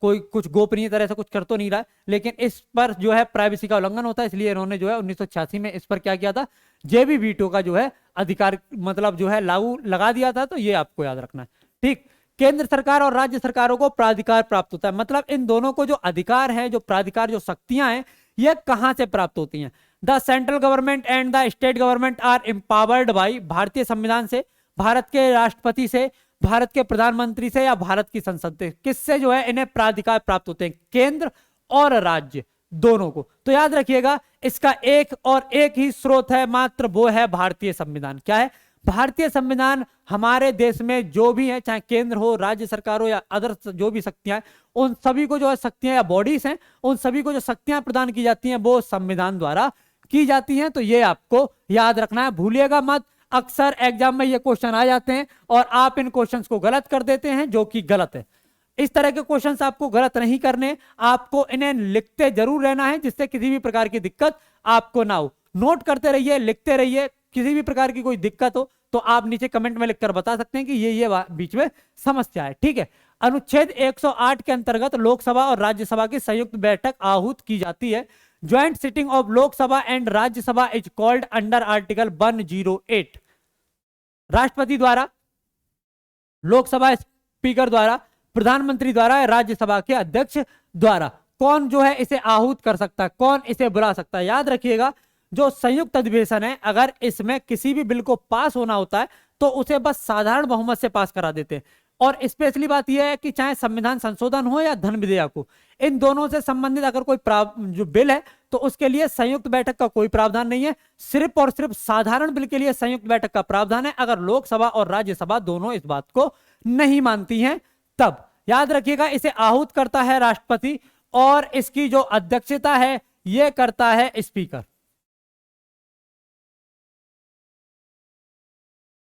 कोई कुछ गोपनीय तरह से कुछ कर तो नहीं रहा है, लेकिन इस पर जो है प्राइवेसी का उल्लंघन होता है इसलिए इन्होंने जो है 1986 में इस पर क्या किया था? जेबी वीटो का जो है अधिकार मतलब जो है लागू लगा दिया था। तो ये आपको याद रखना है। ठीक, केंद्र सरकार और राज्य सरकारों को प्राधिकार प्राप्त होता है, मतलब इन दोनों को जो अधिकार है, जो प्राधिकार, जो शक्तियां हैं ये कहां से प्राप्त होती हैं? The central government and the state government are empowered by, भारतीय संविधान से, भारत के राष्ट्रपति से, भारत के प्रधानमंत्री से या भारत की संसद से? किससे जो है इन्हें प्राधिकार प्राप्त होते हैं? केंद्र और राज्य दोनों को। तो याद रखिएगा इसका एक और एक ही स्रोत है मात्र, वो है भारतीय संविधान। क्या है? भारतीय संविधान हमारे देश में जो भी है, चाहे केंद्र हो, राज्य सरकार हो या अदर जो भी शक्तियां हैं, उन सभी को जो है शक्तियां या बॉडीज हैं उन सभी को जो शक्तियां प्रदान की जाती हैं वो संविधान द्वारा की जाती हैं। तो ये आपको याद रखना है, भूलिएगा मत। अक्सर एग्जाम में ये क्वेश्चन आ जाते हैं और आप इन क्वेश्चंस को गलत कर देते हैं जो कि गलत है। इस तरह के क्वेश्चंस आपको गलत नहीं करने, आपको इन्हें लिखते जरूर रहना है जिससे किसी भी प्रकार की दिक्कत आपको ना हो। नोट करते रहिए, लिखते रहिए। किसी भी प्रकार की कोई दिक्कत हो तो आप नीचे कमेंट में लिखकर बता सकते हैं कि ये बीच में समस्या है। ठीक है। अनुच्छेद 108 के अंतर्गत लोकसभा और राज्यसभा की संयुक्त बैठक आहूत की जाती है। Joint sitting of Lok Sabha and Rajya Sabha is called under article 108। राष्ट्रपति द्वारा, लोकसभा स्पीकर द्वारा, प्रधानमंत्री द्वारा, राज्यसभा के अध्यक्ष द्वारा। कौन जो है इसे आहूत कर सकता है? कौन इसे बुला सकता है? याद रखिएगा जो संयुक्त अधिवेशन है अगर इसमें किसी भी बिल को पास होना होता है तो उसे बस साधारण बहुमत से पास करा देते हैं। और स्पेशली बात यह है कि चाहे संविधान संशोधन हो या धन विधेयक हो, इन दोनों से संबंधित अगर कोई जो बिल है तो उसके लिए संयुक्त बैठक का कोई प्रावधान नहीं है। सिर्फ और सिर्फ साधारण बिल के लिए संयुक्त बैठक का प्रावधान है अगर लोकसभा और राज्यसभा दोनों इस बात को नहीं मानती हैं तब। याद रखिएगा इसे आहूत करता है राष्ट्रपति और इसकी जो अध्यक्षता है यह करता है स्पीकर।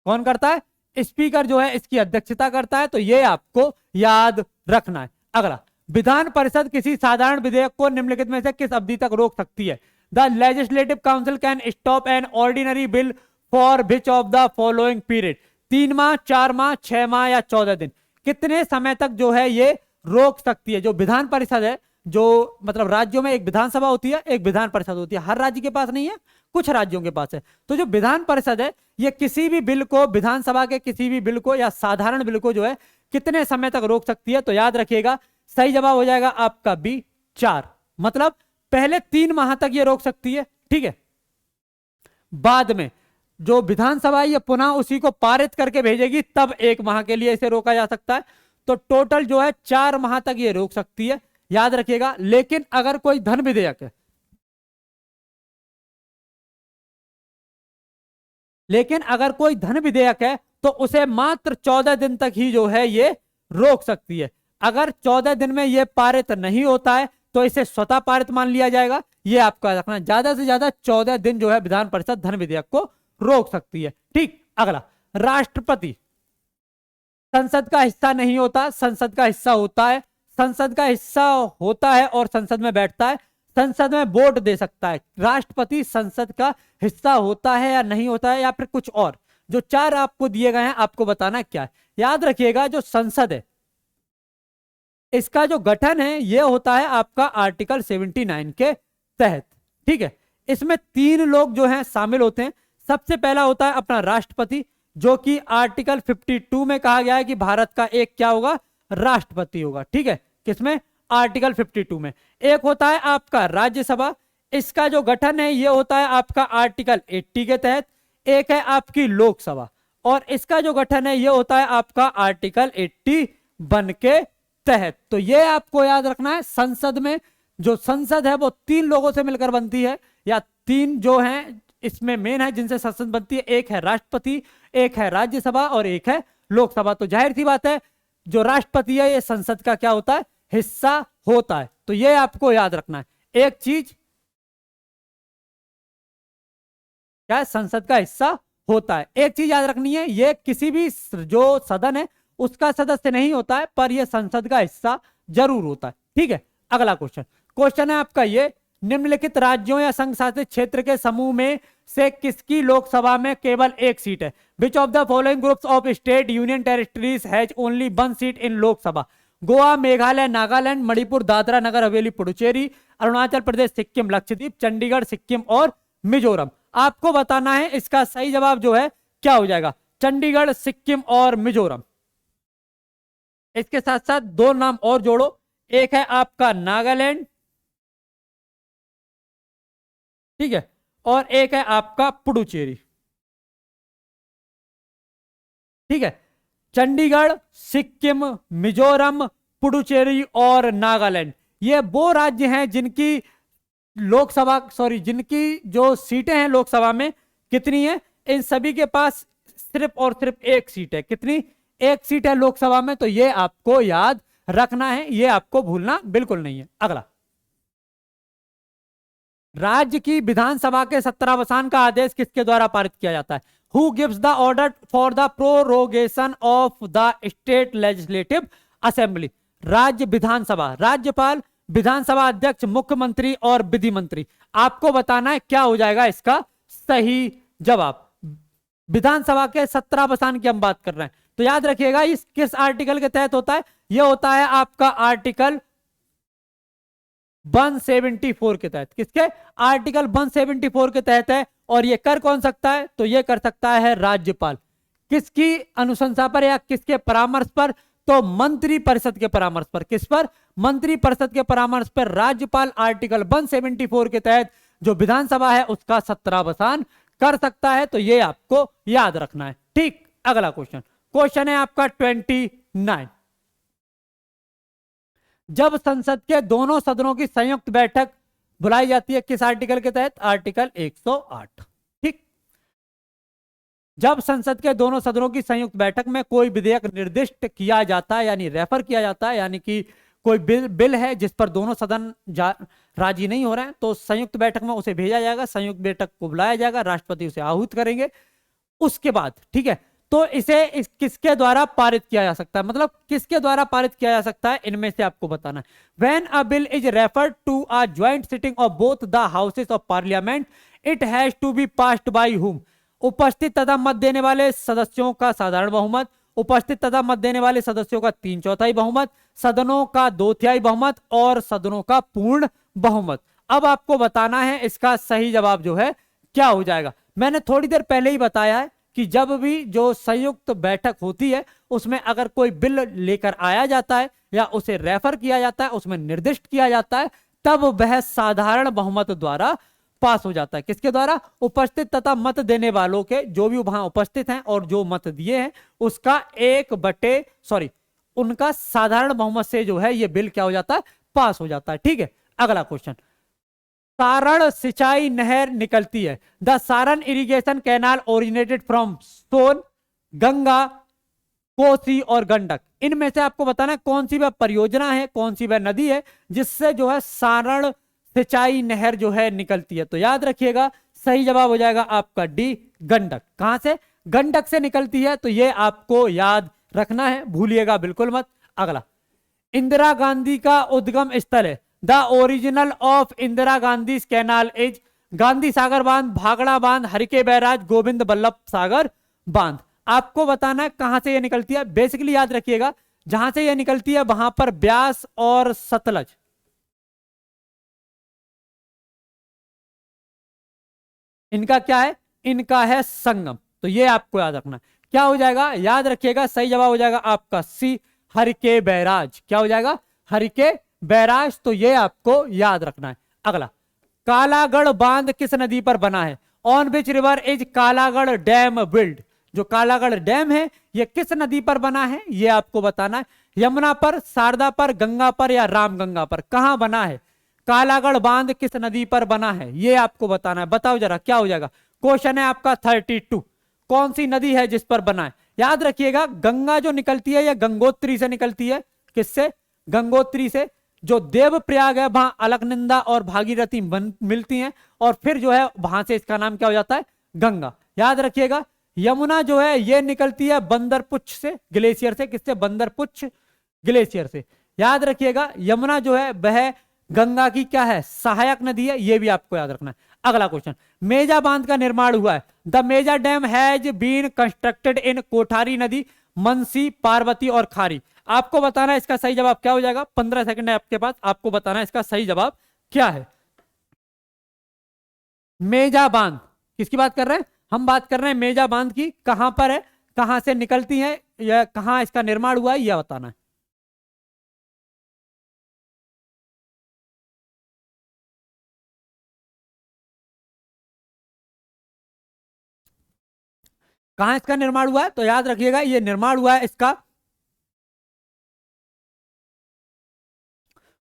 कौन करता है? स्पीकर जो है इसकी अध्यक्षता करता है। तो ये आपको याद रखना है। अगला, विधान परिषद किसी साधारण विधेयक को निम्नलिखित में से किस अवधि तक रोक सकती है? The legislative council can stop an ordinary bill for which of the following period? 3 माह, 4 माह, 6 माह या 14 दिन? कितने समय तक जो है ये रोक सकती है? जो विधान परिषद है, जो मतलब राज्यों में एक विधानसभा होती है, एक विधान परिषद होती है। हर राज्य के पास नहीं है, कुछ राज्यों के पास है। तो जो विधान परिषद है ये किसी भी बिल को, विधानसभा के किसी भी बिल को या साधारण बिल को जो है कितने समय तक रोक सकती है? तो याद रखिएगा सही जवाब हो जाएगा आपका बी, 4। मतलब पहले 3 माह तक ये रोक सकती है। ठीक है। बाद में जो विधानसभा ये पुनः उसी को पारित करके भेजेगी तब 1 माह के लिए इसे रोका जा सकता है। तो टोटल जो है 4 माह तक ये रोक सकती है। याद रखिएगा। लेकिन अगर कोई धन विधेयक है, लेकिन अगर कोई धन विधेयक है तो उसे मात्र 14 दिन तक ही जो है ये रोक सकती है। अगर 14 दिन में ये पारित नहीं होता है तो इसे स्वतः पारित मान लिया जाएगा। ये आपका रखना, ज्यादा से ज्यादा 14 दिन जो है विधान परिषद धन विधेयक को रोक सकती है। ठीक, अगला, राष्ट्रपति संसद का हिस्सा नहीं होता, संसद का हिस्सा होता है। संसद का हिस्सा होता है और संसद में बैठता है, संसद में वोट दे सकता है। राष्ट्रपति संसद का हिस्सा होता है या नहीं होता है, या फिर कुछ और। जो चार आपको दिए गए हैं आपको बताना क्या है। याद रखिएगा, जो संसद है इसका जो गठन है यह होता है आपका आर्टिकल 79 के तहत। ठीक है, इसमें तीन लोग जो हैं शामिल होते हैं। सबसे पहला होता है अपना राष्ट्रपति, जो कि आर्टिकल 52 में कहा गया है कि भारत का एक क्या होगा, राष्ट्रपति होगा। ठीक है, किसमें, आर्टिकल 52 में। एक होता है आपका राज्यसभा, इसका जो गठन है यह होता है आपका आर्टिकल 80 के तहत। एक है आपकी लोकसभा, और इसका जो गठन है यह होता है आपका आर्टिकल 81 के तहत। तो ये आपको याद रखना है, संसद में जो संसद है वो तीन लोगों से मिलकर बनती है, या तीन जो हैं इसमें मेन है जिनसे संसद बनती है। एक है राष्ट्रपति, एक है राज्यसभा और एक है लोकसभा। तो जाहिर सी बात है जो राष्ट्रपति है ये संसद का क्या होता है, हिस्सा होता है। तो ये आपको याद रखना है। एक चीज क्या है, संसद का हिस्सा होता है। एक चीज याद रखनी है, ये किसी भी जो सदन है उसका सदस्य नहीं होता है, पर यह संसद का हिस्सा जरूर होता है। ठीक है, अगला क्वेश्चन है आपका ये, निम्नलिखित राज्यों या संघ शासित क्षेत्र के समूह में से किसकी लोकसभा में केवल एक सीट है। Which of the following groups of state union territories has only one seat in Lok Sabha. Goa, Meghalaya, Nagaland, Manipur, Dadra Nagar Haveli, Puducherry, Arunachal Pradesh, Sikkim, Lakshadweep, Chandigarh, Sikkim और मिजोरम। आपको बताना है इसका सही जवाब जो है क्या हो जाएगा, चंडीगढ़, सिक्किम और मिजोरम। इसके साथ साथ दो नाम और जोड़ो, एक है आपका नागालैंड, ठीक है, और एक है आपका पुडुचेरी। ठीक है, चंडीगढ़, सिक्किम, मिजोरम, पुडुचेरी और नागालैंड, ये वो राज्य हैं जिनकी जिनकी जो सीटें हैं लोकसभा में कितनी है, इन सभी के पास सिर्फ और सिर्फ एक सीट है। कितनी, एक सीट है लोकसभा में। तो ये आपको याद रखना है, ये आपको भूलना बिल्कुल नहीं है। अगला, राज्य की विधानसभा के सत्रावसान का आदेश किसके द्वारा पारित किया जाता है। Who gives the order for the prorogation of the state legislative assembly. राज्य विधानसभा, राज्यपाल, विधानसभा अध्यक्ष, मुख्यमंत्री और विधि मंत्री। आपको बताना है क्या हो जाएगा इसका सही जवाब। विधानसभा के सत्रावसान की हम बात कर रहे हैं, तो याद रखिएगा इस किस आर्टिकल के तहत होता है, यह होता है आपका आर्टिकल 174 के तहत। किसके, आर्टिकल 174 के तहत है। और ये कर कौन सकता है, तो ये कर सकता है राज्यपाल। किसकी अनुशंसा पर या किसके परामर्श पर, तो मंत्री परिषद के परामर्श पर। किस पर, मंत्री परिषद के परामर्श पर राज्यपाल आर्टिकल 174 के तहत जो विधानसभा है उसका सत्रावसान कर सकता है। तो ये आपको याद रखना है। ठीक, अगला क्वेश्चन है आपका 29। जब संसद के दोनों सदनों की संयुक्त बैठक बुलाई जाती है किस आर्टिकल के तहत, आर्टिकल 108। ठीक, जब संसद के दोनों सदनों की संयुक्त बैठक में कोई विधेयक निर्दिष्ट किया जाता है, यानी रेफर किया जाता है, यानी कि कोई बिल है जिस पर दोनों सदन राजी नहीं हो रहे हैं, तो संयुक्त बैठक में उसे भेजा जाएगा, संयुक्त बैठक को बुलाया जाएगा, राष्ट्रपति उसे आहूत करेंगे। उसके बाद ठीक है, तो इसे किसके द्वारा पारित किया जा सकता है, मतलब किसके द्वारा पारित किया जा सकता है, इनमें से आपको बताना है। When a bill is referred to a joint sitting of both the houses of parliament it has to be passed by whom. उपस्थित तथा मत देने वाले सदस्यों का साधारण बहुमत, उपस्थित तथा मत देने वाले सदस्यों का 3/4 बहुमत, सदनों का 2/3 बहुमत और सदनों का पूर्ण बहुमत। अब आपको बताना है इसका सही जवाब जो है क्या हो जाएगा। मैंने थोड़ी देर पहले ही बताया है कि जब भी जो संयुक्त बैठक होती है उसमें अगर कोई बिल लेकर आया जाता है या उसे रेफर किया जाता है, उसमें निर्दिष्ट किया जाता है, तब वह साधारण बहुमत द्वारा पास हो जाता है। किसके द्वारा, उपस्थित तथा मत देने वालों के, जो भी वहां उपस्थित हैं और जो मत दिए हैं उसका उनका साधारण बहुमत से जो है ये बिल क्या हो जाता है, पास हो जाता है। ठीक है, अगला क्वेश्चन, सारण सिंचाई नहर निकलती है? The Saran irrigation canal originated from Son, Ganga, Kosi और गंडक। इनमें से आपको बताना है कौन सी वह परियोजना है, कौन सी वह नदी है जिससे जो है सारण सिंचाई नहर जो है निकलती है। तो याद रखिएगा सही जवाब हो जाएगा आपका डी, गंडक। कहां से? गंडक से निकलती है। तो ये आपको याद रखना है, भूलिएगा बिल्कुल मत। अगला, इंदिरा गांधी का उद्गम स्थल है? The original of Indira Gandhi canal is Gandhi Sagar बांध, भागड़ा बांध, हरिके बैराज, गोविंद बल्लभ सागर बांध। आपको बताना है कहां से यह निकलती है। बेसिकली याद रखिएगा जहां से यह निकलती है वहां पर ब्यास और सतलज, इनका क्या है? इनका है संगम। तो ये आपको याद रखना। क्या हो जाएगा? याद रखिएगा सही जवाब हो जाएगा आपका सी, हरिके बैराज। क्या हो जाएगा? हरिके बैराज। तो ये आपको याद रखना है। अगला, कालागढ़ बांध किस नदी पर बना है? On which river is Kalagarh dam build? जो कालागढ़ डैम है ये किस नदी पर बना है ये आपको बताना है। यमुना पर, शारदा पर, गंगा पर या रामगंगा पर? कहां बना है? कालागढ़ बांध किस नदी पर बना है ये आपको बताना है। बताओ जरा क्या हो जाएगा। क्वेश्चन है आपका 32, कौन सी नदी है जिस पर बना है? याद रखिएगा गंगा जो निकलती है या गंगोत्री से निकलती है। किससे? गंगोत्री से। जो देवप्रयाग है वहां अलकनंदा और भागीरथी मिलती हैं और फिर जो है वहां से इसका नाम क्या हो जाता है? गंगा। याद रखिएगा यमुना जो है ये निकलती है बंदरपुच्छ से, ग्लेशियर से। किससे? बंदरपुच्छ ग्लेशियर से। याद रखिएगा यमुना जो है वह गंगा की क्या है? सहायक नदी है। ये भी आपको याद रखना है। अगला क्वेश्चन, मेजा बांध का निर्माण हुआ है? The Meja dam has been constructed in Kothari नदी, मनसी, पार्वती और खारी। आपको बताना है इसका सही जवाब क्या हो जाएगा। 15 सेकंड है आपके पास, आपको बताना है इसका सही जवाब क्या है। मेजा बांध किसकी बात कर रहे हैं? हम बात कर रहे हैं मेजा बांध की। कहां पर है, कहां से निकलती है, या कहां इसका निर्माण हुआ है यह बताना है। कहां इसका निर्माण हुआ है? तो याद रखिएगा ये निर्माण हुआ है इसका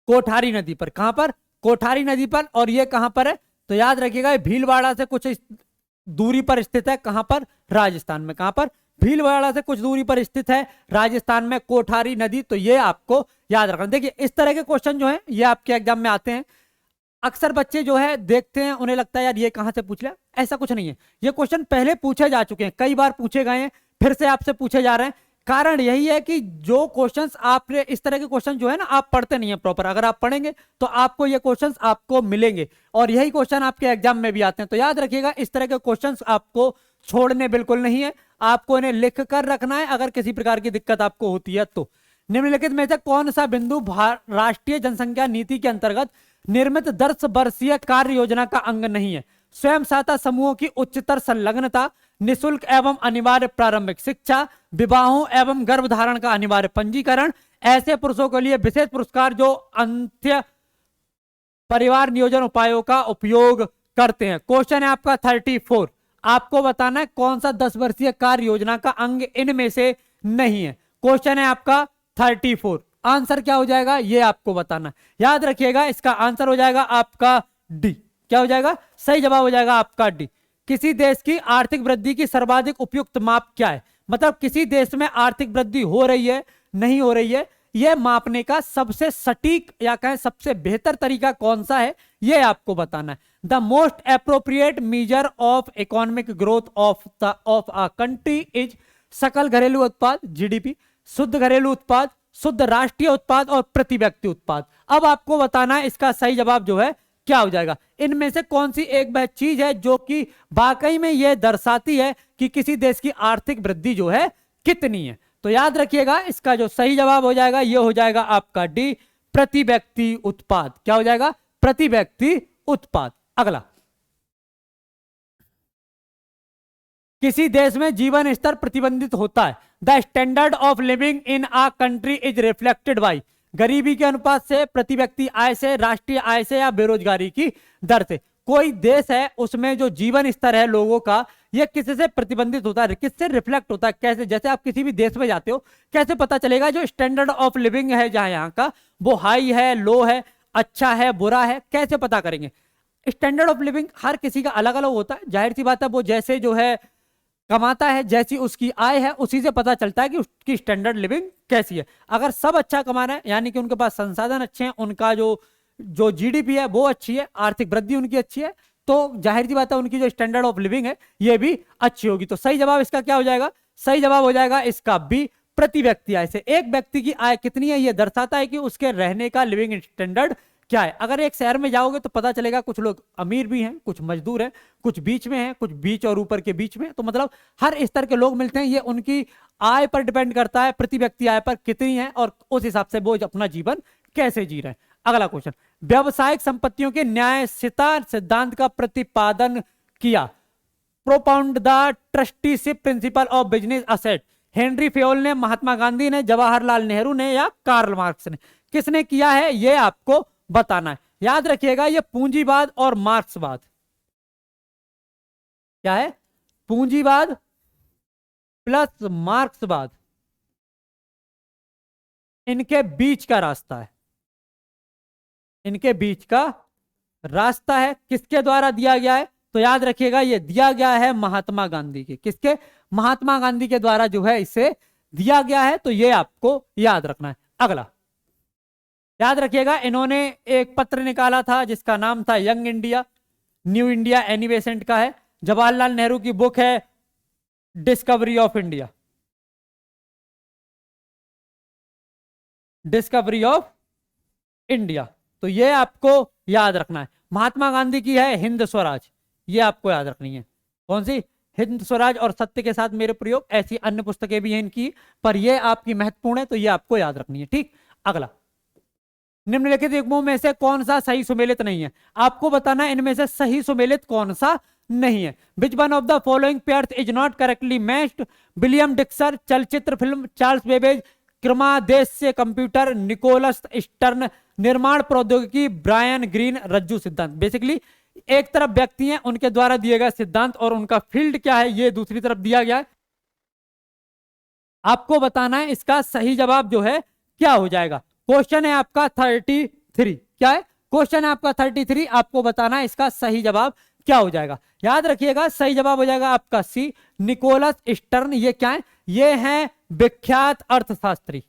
कोठारी नदी पर। कहां पर? कोठारी नदी पर। और ये कहां पर है? तो याद रखिएगा ये भीलवाड़ा से कुछ दूरी पर स्थित है। कहां पर? राजस्थान में। कहां पर? भीलवाड़ा से कुछ दूरी पर स्थित है राजस्थान में कोठारी नदी। तो ये आपको याद रखना। देखिए इस तरह के क्वेश्चन जो है ये आपके एग्जाम में आते हैं। अक्सर बच्चे जो है देखते हैं उन्हें लगता है यार ये कहां से पूछ लिया। ऐसा कुछ नहीं है, ये क्वेश्चन पहले पूछे जा चुके हैं, कई बार पूछे गए हैं, फिर से आपसे पूछे जा रहे हैं। कारण यही है कि जो क्वेश्चंस आपने इस तरह के क्वेश्चन जो है ना आप पढ़ते नहीं है प्रॉपर। अगर आप पढ़ेंगे तो आपको ये क्वेश्चंस आपको मिलेंगे और यही क्वेश्चन आपके एग्जाम में भी आते हैं। तो याद रखिएगा इस तरह के क्वेश्चंस आपको छोड़ने बिल्कुल नहीं है, आपको इन्हें लिख कर रखना है अगर किसी प्रकार की दिक्कत आपको होती है तो। निम्नलिखित में से कौन सा बिंदु राष्ट्रीय जनसंख्या नीति के अंतर्गत निर्मित 10 वर्षीय कार्य योजना का अंग नहीं है? स्वयं सहायता समूहों की उच्चतर संलग्नता, निशुल्क एवं अनिवार्य प्रारंभिक शिक्षा, विवाहों एवं गर्भधारण का अनिवार्य पंजीकरण, ऐसे पुरुषों के लिए विशेष पुरस्कार जो अंत्य परिवार नियोजन उपायों का उपयोग करते हैं। क्वेश्चन है आपका 34, आपको बताना है कौन सा 10 वर्षीय कार्य योजना का अंग इनमें से नहीं है। क्वेश्चन है आपका 34, आंसर क्या हो जाएगा ये आपको बताना है। याद रखिएगा इसका आंसर हो जाएगा आपका डी। क्या हो जाएगा? सही जवाब हो जाएगा आपका डी। किसी देश की आर्थिक वृद्धि की सर्वाधिक उपयुक्त माप क्या है? मतलब किसी देश में आर्थिक वृद्धि हो रही है नहीं हो रही है यह मापने का सबसे सटीक या कहें सबसे बेहतर तरीका कौन सा है यह आपको बताना है। The most appropriate measure of economic growth of a country is सकल घरेलू उत्पाद, जीडीपी, शुद्ध घरेलू उत्पाद, शुद्ध राष्ट्रीय उत्पाद और प्रति व्यक्ति उत्पाद। अब आपको बताना है इसका सही जवाब जो है क्या हो जाएगा। इनमें से कौन सी एक वह चीज है जो कि वाकई में यह दर्शाती है कि किसी देश की आर्थिक वृद्धि जो है कितनी है। तो याद रखिएगा इसका जो सही जवाब हो जाएगा यह हो जाएगा आपका डी, प्रति व्यक्ति उत्पाद। क्या हो जाएगा? प्रति व्यक्ति उत्पाद। अगला, किसी देश में जीवन स्तर प्रतिबंधित होता है। The standard of living in a country is reflected by, गरीबी के अनुपात से, प्रति व्यक्ति आय से, राष्ट्रीय आय से या बेरोजगारी की दर से। कोई देश है उसमें जो जीवन स्तर है लोगों का यह किससे प्रतिबंधित होता है, किससे रिफ्लेक्ट होता है, कैसे? जैसे आप किसी भी देश में जाते हो कैसे पता चलेगा जो स्टैंडर्ड ऑफ लिविंग है जहां यहाँ का वो हाई है, लो है, अच्छा है, बुरा है, कैसे पता करेंगे? स्टैंडर्ड ऑफ लिविंग हर किसी का अलग अलग होता है, जाहिर सी बात है, वो जैसे जो है कमाता है, जैसी उसकी आय है, उसी से पता चलता है कि उसकी स्टैंडर्ड लिविंग कैसी है। अगर सब अच्छा कमा रहे हैं, यानी कि उनके पास संसाधन अच्छे हैं, उनका जो जो जीडीपी है वो अच्छी है, आर्थिक वृद्धि उनकी अच्छी है, तो जाहिर सी बात है उनकी जो स्टैंडर्ड ऑफ लिविंग है ये भी अच्छी होगी। तो सही जवाब इसका क्या हो जाएगा? सही जवाब हो जाएगा इसका बी, प्रति व्यक्ति आय से। एक व्यक्ति की आय कितनी है ये दर्शाता है कि उसके रहने का लिविंग स्टैंडर्ड क्या है। अगर एक शहर में जाओगे तो पता चलेगा कुछ लोग अमीर भी हैं, कुछ मजदूर हैं, कुछ बीच में हैं, कुछ बीच और ऊपर के बीच में, तो मतलब हर स्तर के लोग मिलते हैं। ये उनकी आय पर डिपेंड करता है, प्रति व्यक्ति आय पर कितनी है, और उस हिसाब से वो अपना जीवन कैसे जी रहे हैं। अगला क्वेश्चन, व्यवसायिक संपत्तियों के न्यायशीता सिद्धांत का प्रतिपादन किया। प्रोपाउंड the trusteeship principle of business asset. Henry Fayol ने, महात्मा गांधी ने, जवाहरलाल नेहरू ने, या कार्ल मार्क्स ने? किसने किया है ये आपको बताना है। याद रखिएगा ये पूंजीवाद और मार्क्सवाद, क्या है? पूंजीवाद प्लस मार्क्सवाद, इनके बीच का रास्ता है, इनके बीच का रास्ता है। किसके द्वारा दिया गया है? तो याद रखिएगा ये दिया गया है महात्मा गांधी के। किसके? महात्मा गांधी के द्वारा जो है इसे दिया गया है, तो ये आपको याद रखना है। अगला याद रखिएगा, इन्होंने एक पत्र निकाला था जिसका नाम था young India, new India, Annie Besant का है। जवाहरलाल नेहरू की बुक है discovery of India, discovery of India, तो ये आपको याद रखना है। महात्मा गांधी की है हिंद स्वराज, ये आपको याद रखनी है। कौन सी? हिंद स्वराज और सत्य के साथ मेरे प्रयोग, ऐसी अन्य पुस्तकें भी हैं इनकी, पर ये आपकी महत्वपूर्ण है, तो ये आपको याद रखनी है। ठीक, अगला, निम्नलिखित युग्मों में से कौन सा सही सुमेलित नहीं है? आपको बताना है इनमें से सही सुमेलित कौन सा नहीं है। Which one of the following pairs is not correctly matched? William Dickson, चलचित्र फिल्म, चार्ल्स बेबेज, क्रमादेश से कंप्यूटर, निकोलस स्टर्न, निर्माण प्रौद्योगिकी, ब्रायन ग्रीन, रज्जु सिद्धांत। बेसिकली एक तरफ व्यक्ति हैं, उनके द्वारा दिए गए सिद्धांत, और उनका फील्ड क्या है ये दूसरी तरफ दिया गया है। आपको बताना है इसका सही जवाब जो है क्या हो जाएगा। क्वेश्चन है आपका 33, क्या है? क्वेश्चन है आपका 33, आपको बताना है इसका सही जवाब क्या हो जाएगा। याद रखिएगा सही जवाब हो जाएगा आपका सी, निकोलस स्टर्न। ये क्या है? ये है विख्यात अर्थशास्त्री।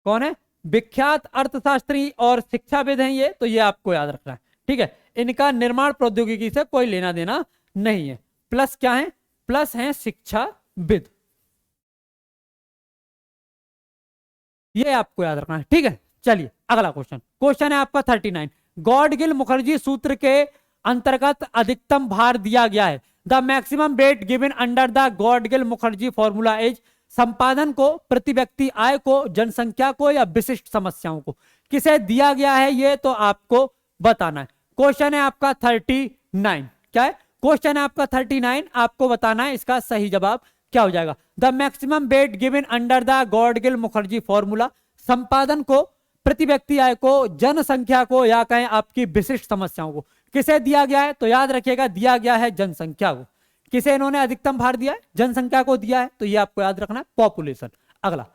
कौन है? विख्यात अर्थशास्त्री और शिक्षाविद हैं ये, तो ये आपको याद रखना है। ठीक है, इनका निर्माण प्रौद्योगिकी से कोई लेना देना नहीं है। प्लस क्या है? प्लस है शिक्षाविद, ये आपको याद रखना है। ठीक है, चलिए अगला क्वेश्चन। क्वेश्चन है आपका 39, गॉडगिल मुखर्जी सूत्र के अंतर्गत अधिकतम भार दिया गया है। The maximum weight given under the Gadgil Mukherjee formula is. संपादन को, प्रति व्यक्ति आय को, जनसंख्या को, या विशिष्ट समस्याओं को? किसे दिया गया है ये तो आपको बताना है। क्वेश्चन है आपका 39, क्या है? क्वेश्चन है आपका 39, आपको बताना है इसका सही जवाब क्या हो जाएगा। The maximum weight given under the Gadgil Mukherjee formula. संपादन को, प्रति व्यक्ति आय को, जनसंख्या को, या कहें आपकी विशिष्ट समस्याओं को? किसे दिया गया है? तो याद रखिएगा दिया गया है जनसंख्या को। किसे इन्होंने अधिकतम भार दिया है? जनसंख्या को दिया है, तो ये आपको याद रखना है, पॉपुलेशन। अगला,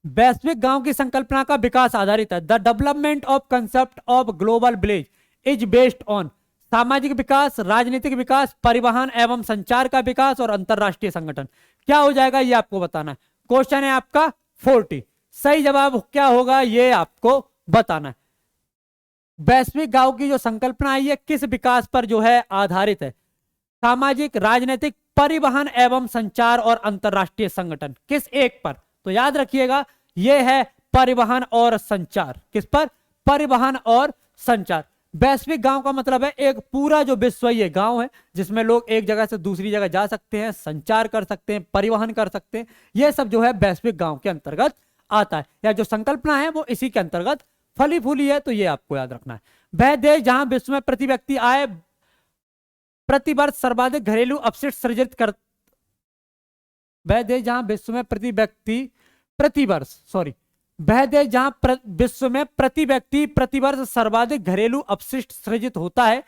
वैश्विक गांव की संकल्पना का विकास आधारित है। The development of concept of global village is based on. सामाजिक विकास, राजनीतिक विकास, परिवहन एवं संचार का विकास, और अंतरराष्ट्रीय संगठन। क्या हो जाएगा ये आपको बताना है। क्वेश्चन है आपका 40, सही जवाब क्या होगा ये आपको बताना है। वैश्विक गांव की जो संकल्पना है ये किस विकास पर जो है आधारित है? सामाजिक, राजनीतिक, परिवहन एवं संचार, और अंतरराष्ट्रीय संगठन, किस एक पर? तो याद रखिएगा ये है परिवहन और संचार। किस पर? परिवहन और संचार। वैश्विक गांव का मतलब है एक पूरा जो विश्वीय गांव है जिसमें लोग एक जगह से दूसरी जगह जा सकते हैं, संचार कर सकते हैं, परिवहन कर सकते हैं, यह सब जो है वैश्विक गांव के अंतर्गत आता है, या जो संकल्पना है वो इसी के अंतर्गत फली फूली है, तो ये आपको याद रखना है। वह देश जहां विश्व में प्रति व्यक्ति आय प्रति वर्ष सर्वाधिक घरेलू अपशिष्ट सृजित कर वह देश जहां विश्व में प्रति व्यक्ति प्रति वर्ष सर्वाधिक घरेलू अपशिष्ट सृजित होता है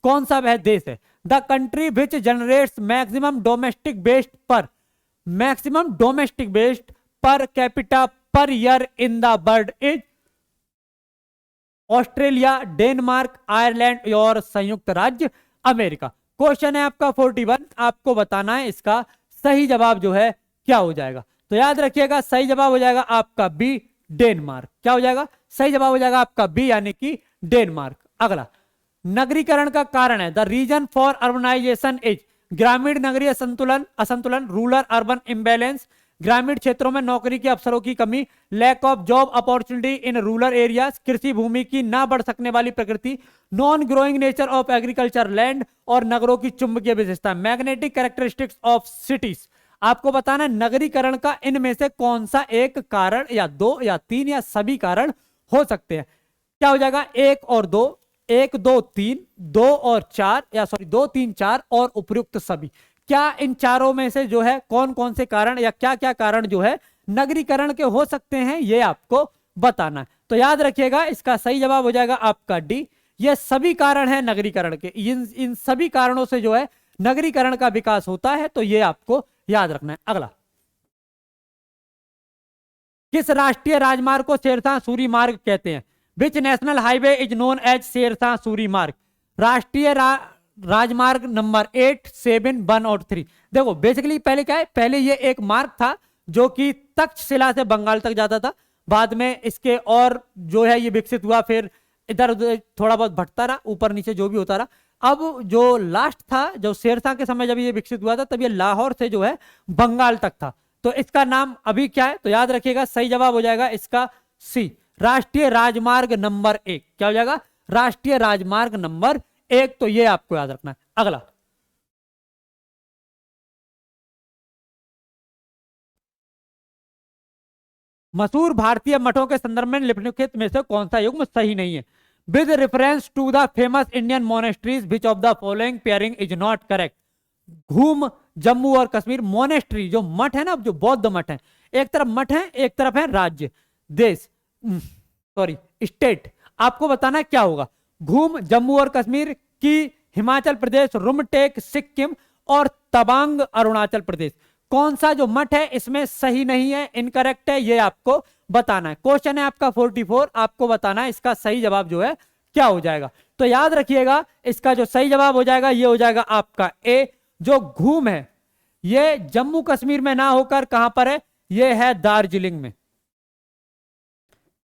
कौन सा वह देश है? The country which generates maximum domestic waste per capita per year in the world is. Australia, Denmark, Ireland और संयुक्त राज्य अमेरिका। क्वेश्चन है आपका 41, आपको बताना है इसका सही जवाब जो है क्या हो जाएगा। तो याद रखिएगा सही जवाब हो जाएगा आपका बी, डेनमार्क। क्या हो जाएगा? सही जवाब हो जाएगा आपका बी यानी कि डेनमार्क। अगला, नगरीकरण का कारण है, the reason for urbanization is, ग्रामीण नगरीय असंतुलन, रूरल अर्बन इम्बैलेंस, ग्रामीण क्षेत्रों में नौकरी के अवसरों की कमी, lack of job opportunity in rural areas, कृषि भूमि की ना बढ़ सकने वाली प्रकृति, non growing nature of agriculture land और नगरों की चुंबकीय विशेषता, मैग्नेटिक कैरेक्टरिस्टिक्स ऑफ सिटीज। आपको बताना नगरीकरण का इनमें से कौन सा एक कारण या दो या तीन या सभी कारण हो सकते हैं। क्या हो जाएगा? एक और दो, एक दो तीन, दो और चार, या सॉरी दो तीन चार और उपयुक्त सभी। क्या इन चारों में से जो है कौन कौन से कारण या क्या क्या कारण जो है नगरीकरण के हो सकते हैं, ये आपको बताना है। तो याद रखिएगा इसका सही जवाब हो जाएगा आपका डी, ये सभी कारण हैं नगरीकरण के। इन सभी कारणों से जो है नगरीकरण का विकास होता है, तो ये आपको याद रखना है। अगला, किस राष्ट्रीय राजमार्ग को शेरशाह सूरी मार्ग कहते हैं? Which national highway is known as Sher Shah Suri Marg? राष्ट्रीय राजमार्ग नंबर 8, 7, 1 और 3। देखो बेसिकली पहले क्या है, पहले ये एक मार्ग था जो कि तक्षशिला से बंगाल तक जाता था, बाद में इसके और जो है ये विकसित हुआ, फिर इधर उधर थोड़ा बहुत भटता रहा, ऊपर नीचे जो भी होता रहा। अब जो लास्ट था, जो शेरशाह के समय जब ये विकसित हुआ था, तब ये लाहौर से जो है बंगाल तक था। तो इसका नाम अभी क्या है? तो याद रखिएगा सही जवाब हो जाएगा इसका सी, राष्ट्रीय राजमार्ग नंबर 1। क्या हो जाएगा? राष्ट्रीय राजमार्ग नंबर 1। तो ये आपको याद रखना है। अगला, मशहूर भारतीय मठों के संदर्भ में निम्नलिखित में से कौन सा युग्म सही नहीं है? With reference to the famous Indian monasteries which of the following pairing is not correct? Ghum, Jammu और कश्मीर, मोनेस्ट्री जो मठ है ना, जो बौद्ध मठ है, एक तरफ मठ है एक तरफ है राज्य, देश, सॉरी स्टेट। आपको बताना है क्या होगा। घूम जम्मू और कश्मीर की, हिमाचल प्रदेश, रुमटेक सिक्किम और तवांग अरुणाचल प्रदेश। कौन सा जो मठ है इसमें सही नहीं है, इनकरेक्ट है, ये आपको बताना है। क्वेश्चन है आपका 44, आपको बताना है इसका सही जवाब जो है क्या हो जाएगा। तो याद रखिएगा इसका जो सही जवाब हो जाएगा ये हो जाएगा आपका ए, जो घूम है ये जम्मू कश्मीर में ना होकर कहां पर है? ये है दार्जिलिंग में।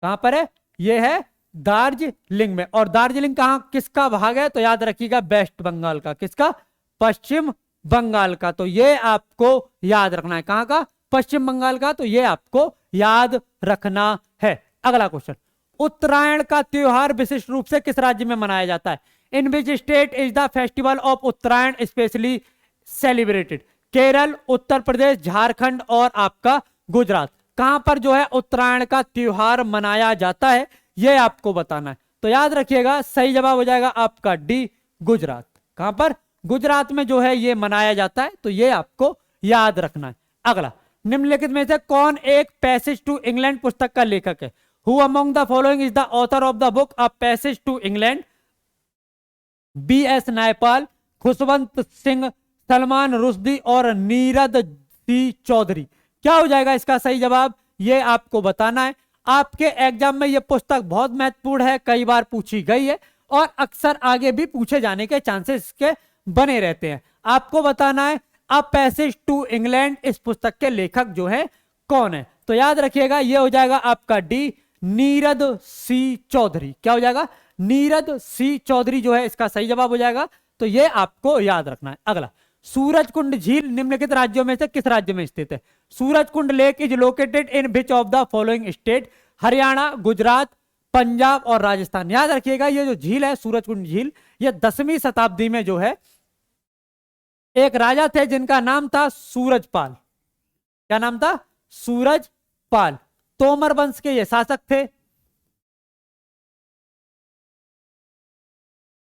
कहां पर है? ये है दार्जिलिंग में। और दार्जिलिंग कहां, किसका भाग है? तो याद रखिएगा वेस्ट बंगाल का। किसका? पश्चिम बंगाल का। तो ये आपको याद रखना है। कहां का? पश्चिम बंगाल का। तो ये आपको याद रखना है। अगला क्वेश्चन, उत्तरायण का त्योहार विशिष्ट रूप से किस राज्य में मनाया जाता है? In which state is the festival of Uttarayan specially celebrated? Kerala, Uttar Pradesh, Jharkhand और आपका गुजरात। कहां पर जो है उत्तरायण का त्योहार मनाया जाता है, यह आपको बताना है। तो याद रखिएगा सही जवाब हो जाएगा आपका डी, गुजरात। कहां पर? गुजरात में जो है ये मनाया जाता है। तो ये आपको याद रखना है। अगला, निम्नलिखित में से कौन एक पैसेज टू इंग्लैंड पुस्तक का लेखक है? Who among the following is the author of the book a passage to England? B S Naipaul, Khushwant Singh, Salman Rushdie और नीरद सी चौधरी। क्या हो जाएगा इसका सही जवाब, ये आपको बताना है। आपके एग्जाम में ये पुस्तक बहुत महत्वपूर्ण है, कई बार पूछी गई है और अक्सर आगे भी पूछे जाने के चांसेस इसके बने रहते हैं। आपको बताना है अ पैसेज टू इंग्लैंड, इस पुस्तक के लेखक जो है कौन है? तो याद रखिएगा ये हो जाएगा आपका डी, नीरद सी चौधरी। क्या हो जाएगा? नीरद सी चौधरी जो है इसका सही जवाब हो जाएगा। तो ये आपको याद रखना है। अगला, सूरजकुंड झील निम्नलिखित राज्यों में से किस राज्य में स्थित है? Surajkund lake is located in which of the following state? Haryana, Gujarat, Punjab और राजस्थान। याद रखिएगा ये जो झील है सूरजकुंड झील, ये 10वीं शताब्दी में जो है एक राजा थे जिनका नाम था सूरजपाल। क्या नाम था? सूरजपाल। तोमर वंश के ये शासक थे।